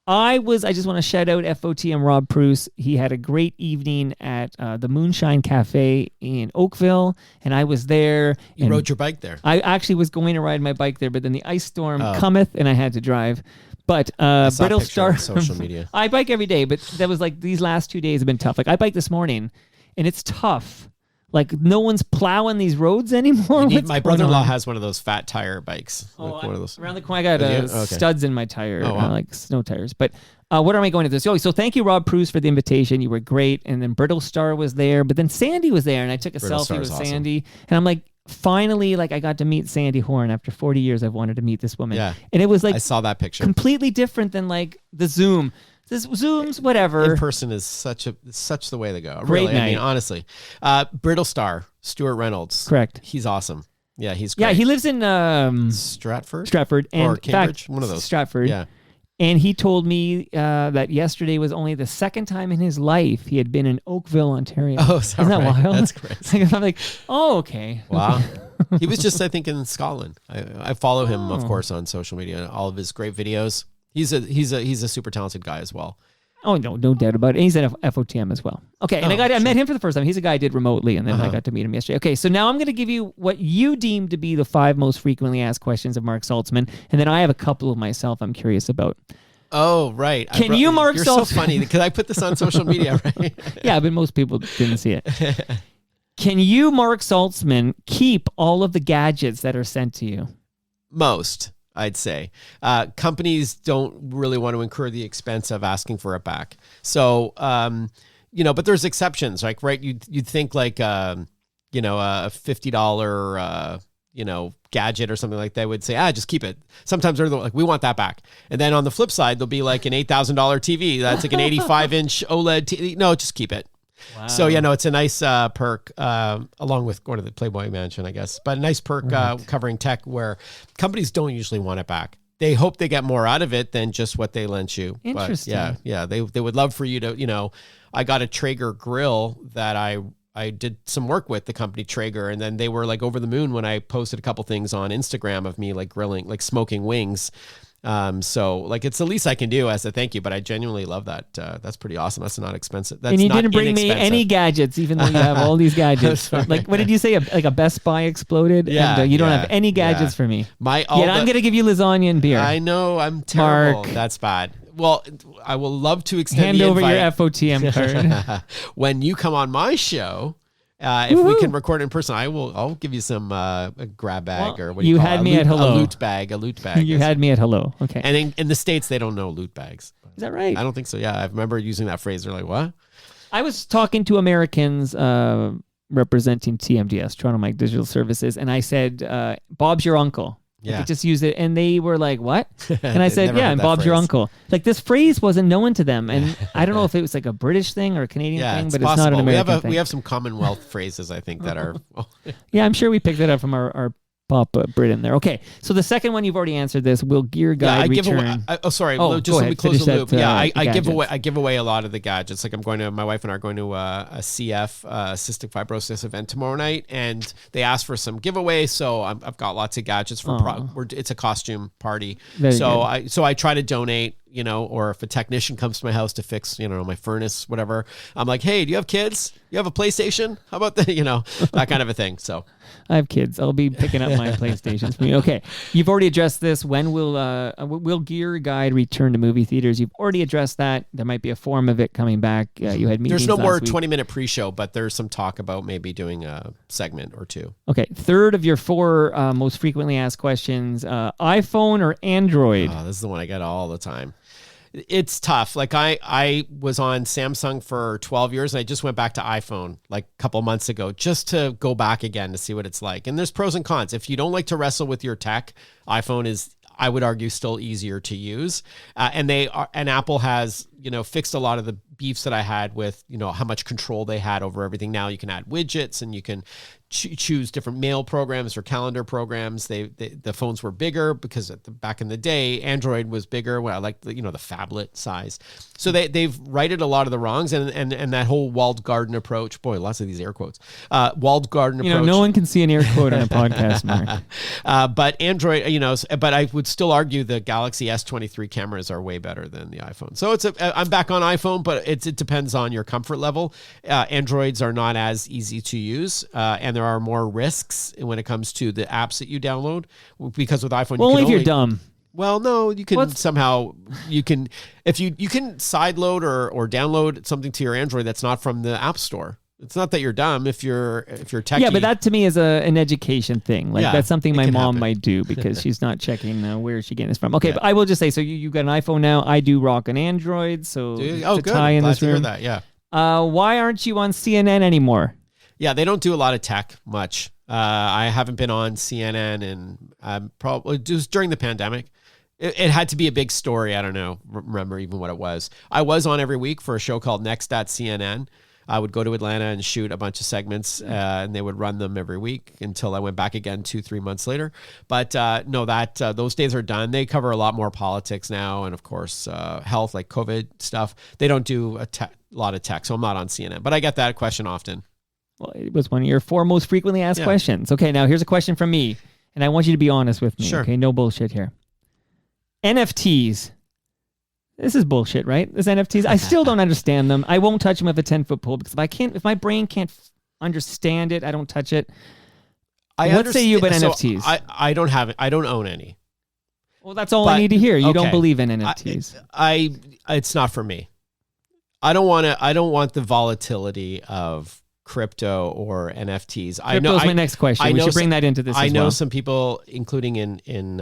I just want to shout out FOTM Rob Pruce. He had a great evening at the Moonshine Cafe in Oakville, and I was there. You rode your bike there. I actually was going to ride my bike there, but then the ice storm cometh, and I had to drive. But Brittle Star social media. I bike every day, but that was like these last 2 days have been tough. Like I biked this morning, and it's tough. Like no one's plowing these roads anymore. My brother-in-law has one of those fat tire bikes. Oh, one of those. Around the corner, I got studs in my tire, wow. like snow tires. But What am I going to this? Oh, so thank you, Rob Pruce, for the invitation. You were great. And then Brittle Star was there, but then Sandy was there, and I took a Brittle selfie Star with is awesome. Sandy, and I'm like, finally, like I got to meet Sandy Horn after 40 years. I've wanted to meet this woman. Yeah. And it was like I saw that picture. completely different than like the Zoom. This Zooms, whatever. In person is such the way to go. Great really, I night. mean, honestly. Brittle Star, Stuart Reynolds. Correct. He's awesome. Yeah, he's great. Yeah, he lives in Stratford? Stratford. And Or in Cambridge? fact, One of those. Stratford. Yeah. And he told me that yesterday was only the second time in his life he had been in Oakville, Ontario. Oh, is that Isn't that right? wild? That's crazy. I'm like, oh, okay. Wow. He was just, I think, in Scotland. I follow him, of course, on social media. All of his great videos. He's a super talented guy as well. Oh, no doubt about it. And he's at FOTM as well. Okay, and I met him for the first time. He's a guy I did remotely, and then I got to meet him yesterday. Okay, so now I'm going to give you what you deem to be the 5 most frequently asked questions of Marc Saltzman, and then I have a couple of myself I'm curious about. Oh, right. Can you, Marc You're Saltzman? so funny because I put this on social media, right? Yeah, but most people didn't see it. Can you, Marc Saltzman, keep all of the gadgets that are sent to you? Most, I'd say. Companies don't really want to incur the expense of asking for it back. So, but there's exceptions, like, right? You'd think like, a $50, gadget or something like that would say, just keep it. Sometimes they're like, we want that back. And then on the flip side, there'll be like an $8,000 TV. That's like an 85-inch OLED TV. No, just keep it. Wow. So, it's a nice perk, along with going to the Playboy Mansion, I guess, but a nice perk covering tech where companies don't usually want it back. They hope they get more out of it than just what they lent you. Interesting. But yeah. They would love for you to, I got a Traeger grill that I did some work with the company Traeger, and then they were like over the moon when I posted a couple things on Instagram of me like grilling, like smoking wings. So like it's the least I can do as a thank you, but I genuinely love that. That's pretty awesome. That's not expensive. That's and you not didn't bring me any gadgets, even though you have all these gadgets. Like, what did you say? Like a Best Buy exploded? Yeah. And you don't have any gadgets for me. I'm going to give you lasagna and beer. I know. I'm terrible. Mark. That's bad. Well, I will love to extend Hand the over invite. your FOTM card. When you come on my show, if we can record in person, I'll give you some a grab bag or what do you call it? Had me at hello. A loot bag. You had me at hello. Okay. And in the States, they don't know loot bags. Is that right? I don't think so. Yeah, I remember using that phrase. They're like, what? I was talking to Americans representing TMDS, Toronto Mike Digital Services, and I said, Bob's your uncle. Yeah. I could just use it. And they were like, what? And I said, never yeah, heard and that Bob's your phrase. uncle. Like this phrase wasn't known to them. And I don't know if it was like a British thing or a Canadian thing, but it's not an American thing. We have some Commonwealth phrases, I think, that are... Yeah, I'm sure we picked it up from our Pop Brit in there. Okay, so the second one you've already answered this. Will Gear Guide return? Sorry. Oh, just go let ahead, me close the finish loop. that, I give away a lot of the gadgets. Like my wife and I are going to a CF cystic fibrosis event tomorrow night, and they asked for some giveaways. So I've got lots of gadgets for. It's a costume party. So I try to donate. Or if a technician comes to my house to fix, my furnace, whatever, I'm like, hey, do you have kids? You have a PlayStation? How about that? That kind of a thing. So I have kids. I'll be picking up my PlayStations for me. Okay. You've already addressed this. When will Gear Guide return to movie theaters? You've already addressed that. There might be a form of it coming back. You had meetings. There's no more week. 20-minute pre-show, but there's some talk about maybe doing a segment or two. Okay. Third of your 4 most frequently asked questions, iPhone or Android? Oh, this is the one I get all the time. It's tough. Like I was on Samsung for 12 years and I just went back to iPhone like a couple months ago just to go back again to see what it's like. And there's pros and cons. If you don't like to wrestle with your tech, iPhone is, I would argue, still easier to use. And Apple has, fixed a lot of the beefs that I had with, how much control they had over everything. Now you can add widgets and you can choose different mail programs or calendar programs. The phones were bigger because back in the day, Android was bigger. Well, I like the phablet size. So they've righted a lot of the wrongs and that whole walled garden approach. Boy, lots of these air quotes. Walled garden approach. No one can see an air quote on a podcast, Mark. But Android, but I would still argue the Galaxy S23 cameras are way better than the iPhone. So I'm back on iPhone, but it depends on your comfort level. Androids are not as easy to use, and there are more risks when it comes to the apps that you download. Because with iPhone, only if you're dumb. Well, no, you can you can sideload or download something to your Android that's not from the App Store. It's not that you're dumb if you're techie. Yeah, but that to me is an education thing. Like Yeah, that's something it my can mom happen. might do because she's not checking where is she getting this from. Okay, but I will just say, so you got an iPhone now. I do rock an Android, so Oh, to good. tie in Glad this to hear room. that. Yeah. Why aren't you on CNN anymore? Yeah, they don't do a lot of tech much. I haven't been on CNN and probably just during the pandemic. It had to be a big story. I don't know. Remember even what it was. I was on every week for a show called Next at CNN. I would go to Atlanta and shoot a bunch of segments, and they would run them every week until I went back again 2-3 months later. But no, those days are done. They cover a lot more politics now, and of course, health, like COVID stuff. They don't do a lot of tech, so I'm not on CNN. But I get that question often. Well, it was one of your 4 most frequently asked questions. Okay, now here's a question from me, and I want you to be honest with me. Sure. Okay, no bullshit here. NFTs. This is bullshit, right? This NFTs. I still don't understand them. I won't touch them with a 10-foot pole because if my brain can't understand it, I don't touch it. What say you about NFTs? I don't have it. I don't own any. Well, that's all I need to hear. You don't okay. believe in NFTs. It's not for me. I don't want the volatility of crypto or NFTs. Crypto's my next question. We should bring that into this. I as know well. some people, including in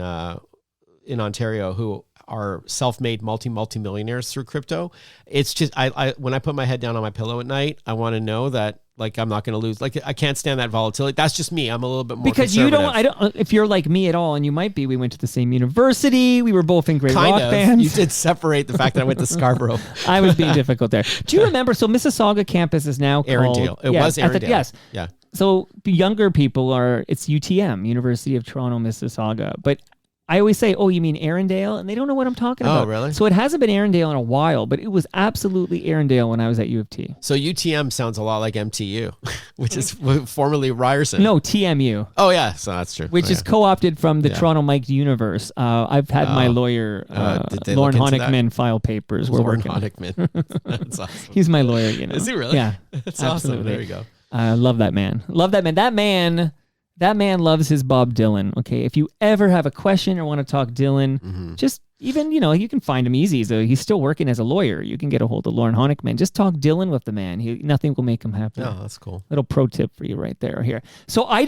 Ontario, who are self-made multi-millionaires through crypto. It's just I when I put my head down on my pillow at night, I want to know that like I'm not going to lose. Like I can't stand that volatility. That's just me. I'm a little bit more because you conservative. don't. If you're like me at all, and you might be, we went to the same university. We were both in great rock bands. You did separate the fact that I went to Scarborough. I was being difficult there. Do you remember? So Mississauga campus is now called Arundel. It was Arundel. Yes. Yeah. So younger people it's UTM, University of Toronto, Mississauga. But I always say, oh, you mean Arundel? And they don't know what I'm talking about. Oh, really? So it hasn't been Arundel in a while, but it was absolutely Arundel when I was at U of T. So UTM sounds a lot like MTU, which is formerly Ryerson. No, TMU. Oh, yeah. So that's true. Which is co-opted from the Toronto Mike universe. I've had my lawyer, did they Lauren look into that? Honigman, file papers. We're Lauren working. Honigman. That's awesome. He's my lawyer, you know. Is he really? Yeah. That's absolutely. awesome. There you go. I love that man. Love that man. That man loves his Bob Dylan. Okay, if you ever have a question or want to talk Dylan, just even, you can find him easy. So he's still working as a lawyer. You can get a hold of Lauren Honigman. Just talk Dylan with the man. Nothing will make him happy. Oh, that's cool. Little pro tip for you right there or here. So I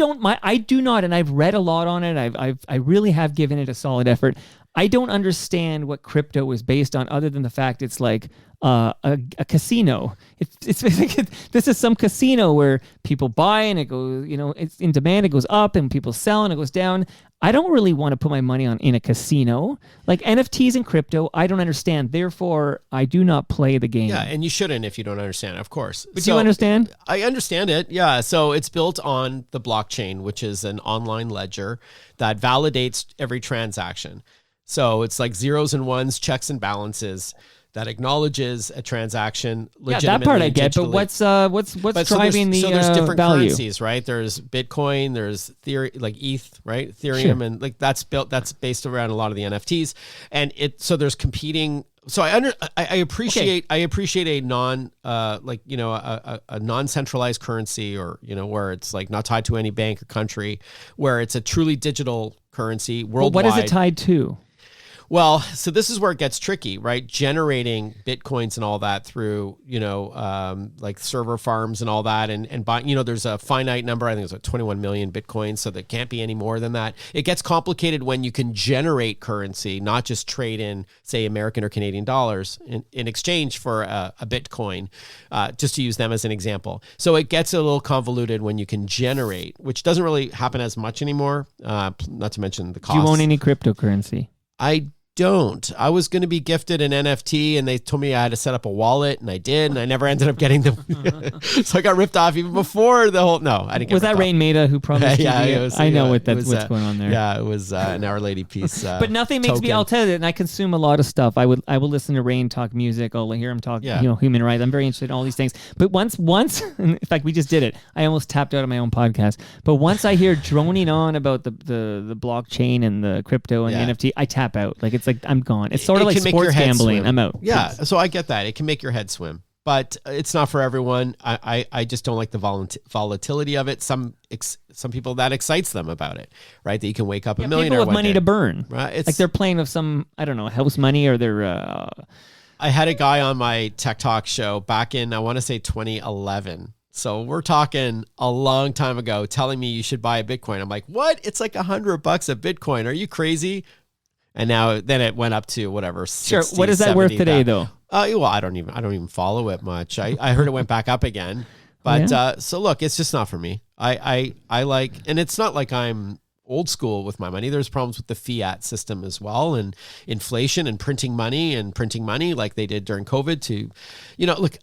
do not, and I've read a lot on it. I really have given it a solid effort. I don't understand what crypto is based on other than the fact it's like a casino. It's this is some casino where people buy and it goes, it's in demand, it goes up, and people sell and it goes down. I don't really want to put my money in a casino. Like NFTs and crypto, I don't understand. Therefore, I do not play the game. Yeah, and you shouldn't if you don't understand, of course. But do you understand? I understand it, yeah. So it's built on the blockchain, which is an online ledger that validates every transaction. So it's like zeros and ones, checks and balances that acknowledges a transaction legitimately. Yeah, that part I get. digitally. But what's driving so there's different value? currencies, right? There's Bitcoin, there's like ETH, right? Ethereum, and like that's based around a lot of the NFTs, and so there's competing. So I appreciate a non-centralized currency, or where it's like not tied to any bank or country, where it's a truly digital currency worldwide. Well, what is it tied to? Well, so this is where it gets tricky, right? Generating Bitcoins and all that through, like server farms and all that, and buying, there's a finite number. I think it's like 21 million Bitcoins, so there can't be any more than that. It gets complicated when you can generate currency, not just trade in, say, American or Canadian dollars in exchange for a Bitcoin, just to use them as an example. So it gets a little convoluted when you can generate, which doesn't really happen as much anymore, not to mention the cost. Do you own any cryptocurrency? I don't. I was going to be gifted an NFT, and they told me I had to set up a wallet, and I did, and I never ended up getting them. So I got ripped off even before the whole. No, I didn't. Was that Rain Maida who promised? Yeah, you? It was, I know what's going on there. Yeah, it was an Our Lady piece. But nothing makes me. I'll tell you, and I consume a lot of stuff. I will listen to Rain talk music. I'll hear him talk, human rights. I'm very interested in all these things. But once, in fact, we just did it. I almost tapped out of my own podcast. But once I hear droning on about the blockchain and the crypto and the NFT, I tap out. Like it's like I'm gone. It's sort of like sports gambling. Swim. I'm out. Yeah, so I get that. It can make your head swim, but it's not for everyone. I just don't like the volatility of it. Some people that excites them about it, right? That you can wake up a millionaire. People with money to burn, right? It's like they're playing with some house money or they're. I had a guy on my Tech Talk show back in I want to say 2011. So we're talking a long time ago telling me you should buy a Bitcoin. I'm like, what? It's like $100 a Bitcoin. Are you crazy? And then it went up to whatever. 60, What is that worth 70, today though? Well, I don't even follow it much. I heard it went back up again. But so look, it's just not for me. I like, and it's not like I'm old school with my money. There's problems with the fiat system as well, and inflation and printing money like they did during COVID to, look,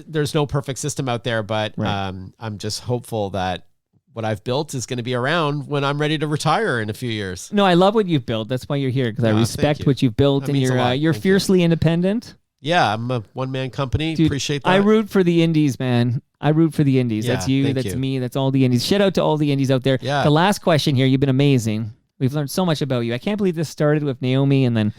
there's no perfect system out there, but I'm just hopeful that what I've built is going to be around when I'm ready to retire in a few years. No, I love what you've built. That's why you're here, because I respect what you've built, That and means a lot. you're fiercely independent. Yeah, I'm a one-man company. Dude, Appreciate that. I root for the indies, man. I root for the indies. Yeah, that's you. thank That's you. me. That's all the indies. Shout out to all the indies out there. Yeah. The last question here. You've been amazing. We've learned so much about you. I can't believe this started with Naomi, and then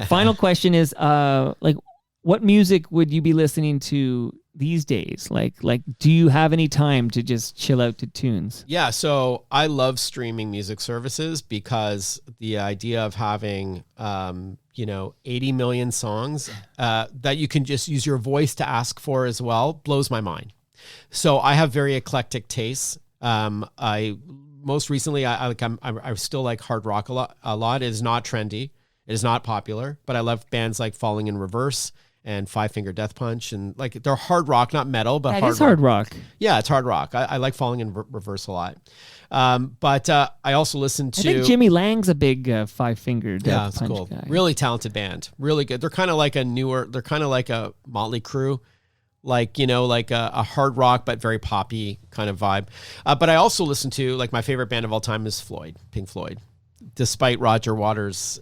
final question is, what music would you be listening to these days? Like, do you have any time to just chill out to tunes? Yeah, so I love streaming music services because the idea of having 80 million songs that you can just use your voice to ask for as well blows my mind. So I have very eclectic tastes. Most recently I still like hard rock a lot. It is not trendy. It is not popular, but I love bands like Falling in Reverse and Five Finger Death Punch, and like they're hard rock, not metal, but That is hard rock. Yeah, it's hard rock. I like Falling in Reverse a lot. But I also listen to... I think Jimmy Lang's a big Five Finger Death Punch cool. guy. Really talented band. Really good. They're kind of like a Motley Crue, like a hard rock, but very poppy kind of vibe. But I also listen to, like, my favorite band of all time is Pink Floyd. Despite Roger Waters'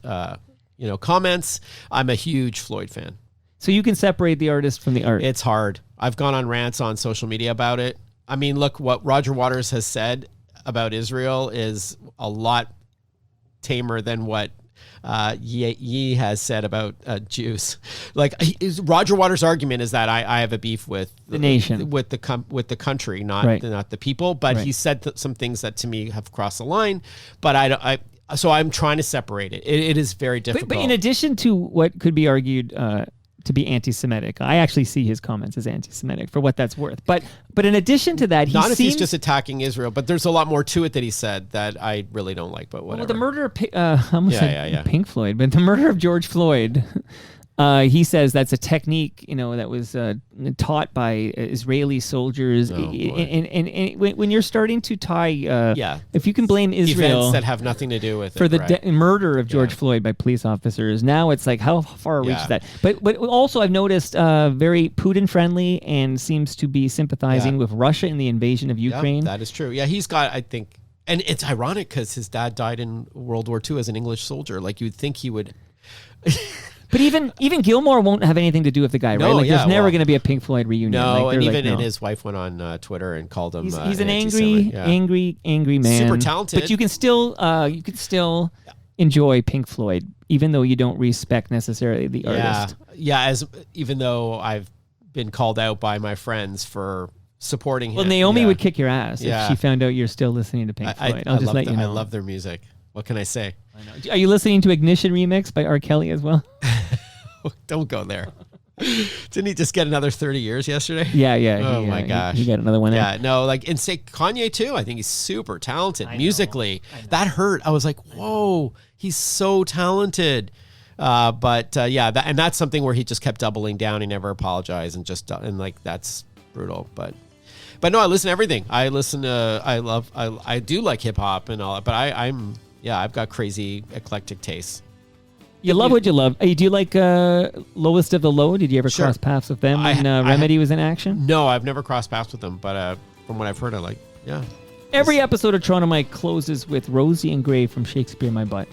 comments, I'm a huge Floyd fan. So you can separate the artist from the art. It's hard. I've gone on rants on social media about it. I mean, look, what Roger Waters has said about Israel is a lot tamer than what Ye has said about Jews. Like, Roger Waters' argument is that I have a beef with the nation, with the country, not the people. But he said some things that to me have crossed the line. But so I'm trying to separate it. It is very difficult. But in addition to what could be argued to be anti-Semitic, I actually see his comments as anti-Semitic for what that's worth. But in addition to that, not if he's just attacking Israel, but there's a lot more to it that he said that I really don't like. But whatever. Well, the murder of Pink Floyd, but the murder of George Floyd. He says that's a technique, that was taught by Israeli soldiers. And when you're starting to tie, if you can blame Israel events that have nothing to do with for it, the murder of George Floyd by police officers, now it's like how far reach that. But also I've noticed very Putin friendly and seems to be sympathizing with Russia in the invasion of Ukraine. That is true. Yeah, he's got, I think, and it's ironic because his dad died in World War II as an English soldier. Like, you'd think he would. But even Gilmore won't have anything to do with the guy, right? There's never going to be a Pink Floyd reunion. No, and even and his wife went on Twitter and called him. He's an angry man. Super talented. But you can still enjoy Pink Floyd, even though you don't respect necessarily the artist. Yeah. Even though I've been called out by my friends for supporting him. Well, Naomi would kick your ass if she found out you're still listening to Pink Floyd. I'll just let you know. I love their music. What can I say? I know. Are you listening to Ignition Remix by R. Kelly as well? Don't go there. Didn't he just get another 30 years yesterday? Yeah. Oh my gosh. He got another one. Yeah, no, and say Kanye too. I think he's super talented musically. That hurt. I was like, whoa, he's so talented. And that's something where he just kept doubling down. He never apologized and that's brutal. But no, I listen to everything. I do like hip hop and all that, but I've got crazy eclectic tastes. You love what you love. Hey, do you like Lowest of the Low? Did you ever cross paths with them when Remedy was in action? No, I've never crossed paths with them, but from what I've heard, I like, yeah. Every episode of Toronto Mike closes with Rosie and Gray from Shakespeare in My Butt.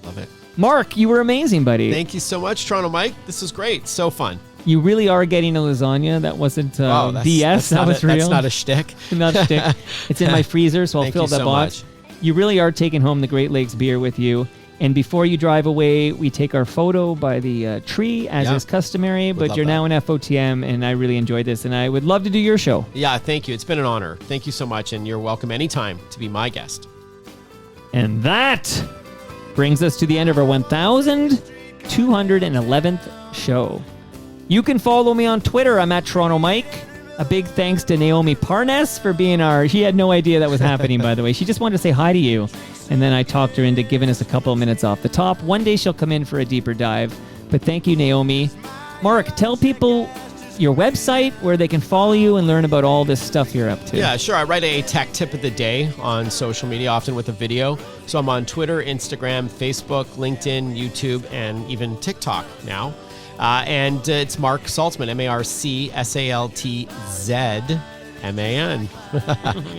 Love it. Mark, you were amazing, buddy. Thank you so much, Toronto Mike. This was great. So fun. You really are getting a lasagna. That wasn't BS. That was real. That's not a shtick. Not a shtick. It's in my freezer, so I'll fill that box. You really are taking home the Great Lakes beer with you. And before you drive away, we take our photo by the tree, as is customary. But you're now in FOTM, and I really enjoyed this, and I would love to do your show. Yeah, thank you. It's been an honor. Thank you so much, and you're welcome anytime to be my guest. And that brings us to the end of our 1,211th show. You can follow me on Twitter. I'm at Toronto Mike. A big thanks to Naomi Parness for being she had no idea that was happening, by the way. She just wanted to say hi to you. And then I talked her into giving us a couple of minutes off the top. One day she'll come in for a deeper dive. But thank you, Naomi. Mark, tell people your website where they can follow you and learn about all this stuff you're up to. Yeah, sure. I write a tech tip of the day on social media, often with a video. So I'm on Twitter, Instagram, Facebook, LinkedIn, YouTube, and even TikTok now. And it's Marc Saltzman, MarcSaltzman. I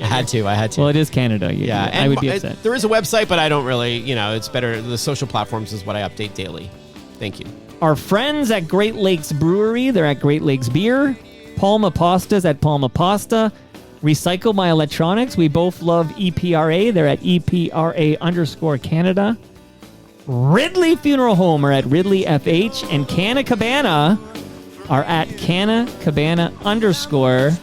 had to. Well, it is Canada. Yeah, and I would be upset. There is a website, but I don't really, it's better. The social platforms is what I update daily. Thank you. Our friends at Great Lakes Brewery, they're at Great Lakes Beer. Palma Pasta's at Palma Pasta. Recycle My Electronics, we both love EPRA. They're at EPRA_Canada. Ridley Funeral Home are at Ridley FH. And Canna Cabana are at Canna Cabana _.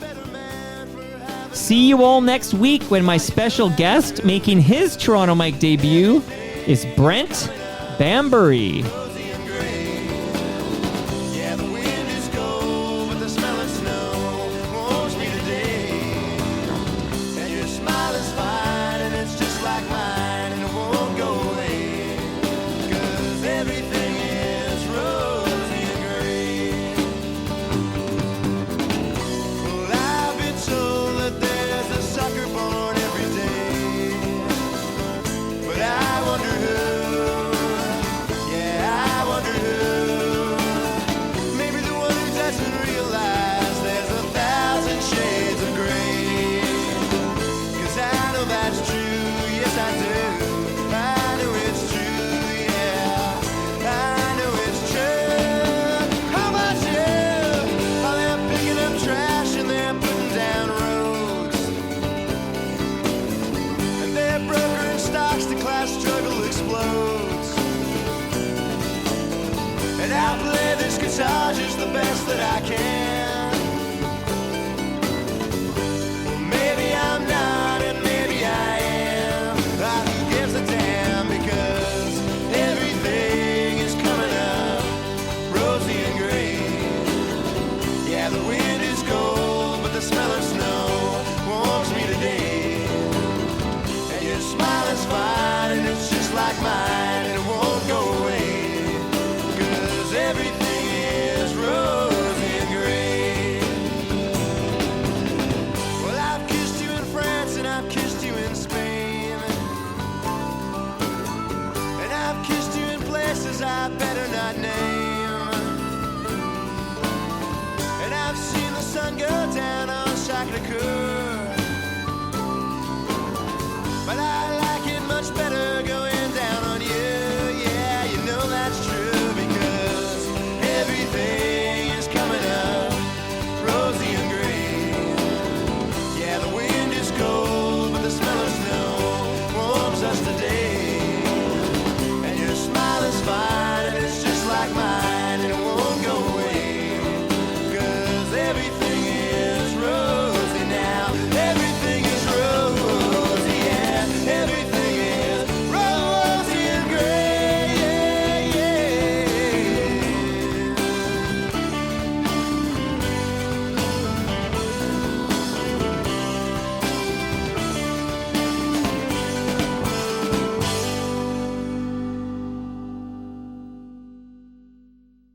See you all next week when my special guest making his Toronto Mike debut is Brent Bambury. Yeah, the wind is cold, but the smell of snow warms me today. And your smile is fine, and it's just like mine, and it won't go away. 'Cause everything is rosy and gray. Well, I've been told that there's a sucker born every day. But I wonder who. Yeah, I wonder who. Maybe the one who doesn't realize there's 1,000 shades of gray. 'Cause I know that's true, yes I do. I know it's true, yeah. I know it's true. How about you? Oh, they're picking up trash and they're putting down roads. And they're brokering stocks, the class struggle explodes. And I play this guitar just the best that I can. Well, maybe I'm not, and maybe I am. Who gives a damn? Because everything is coming up rosy and gray. Yeah, the wind is cold, but the smell of snow warms me today. And your smile is fine, and it's just like mine, and it won't go away. 'Cause everything is rosy and gray. Well, I've kissed you in France, and I've kissed you in Spain. And I've kissed you in places I better not name. And I've seen the sun go down on Sacré-Cœur. But I like it much better going down on you. Yeah, you know that's true, because everything is coming up rosy and gray. Yeah, the wind is cold, but the smell of snow warms us today.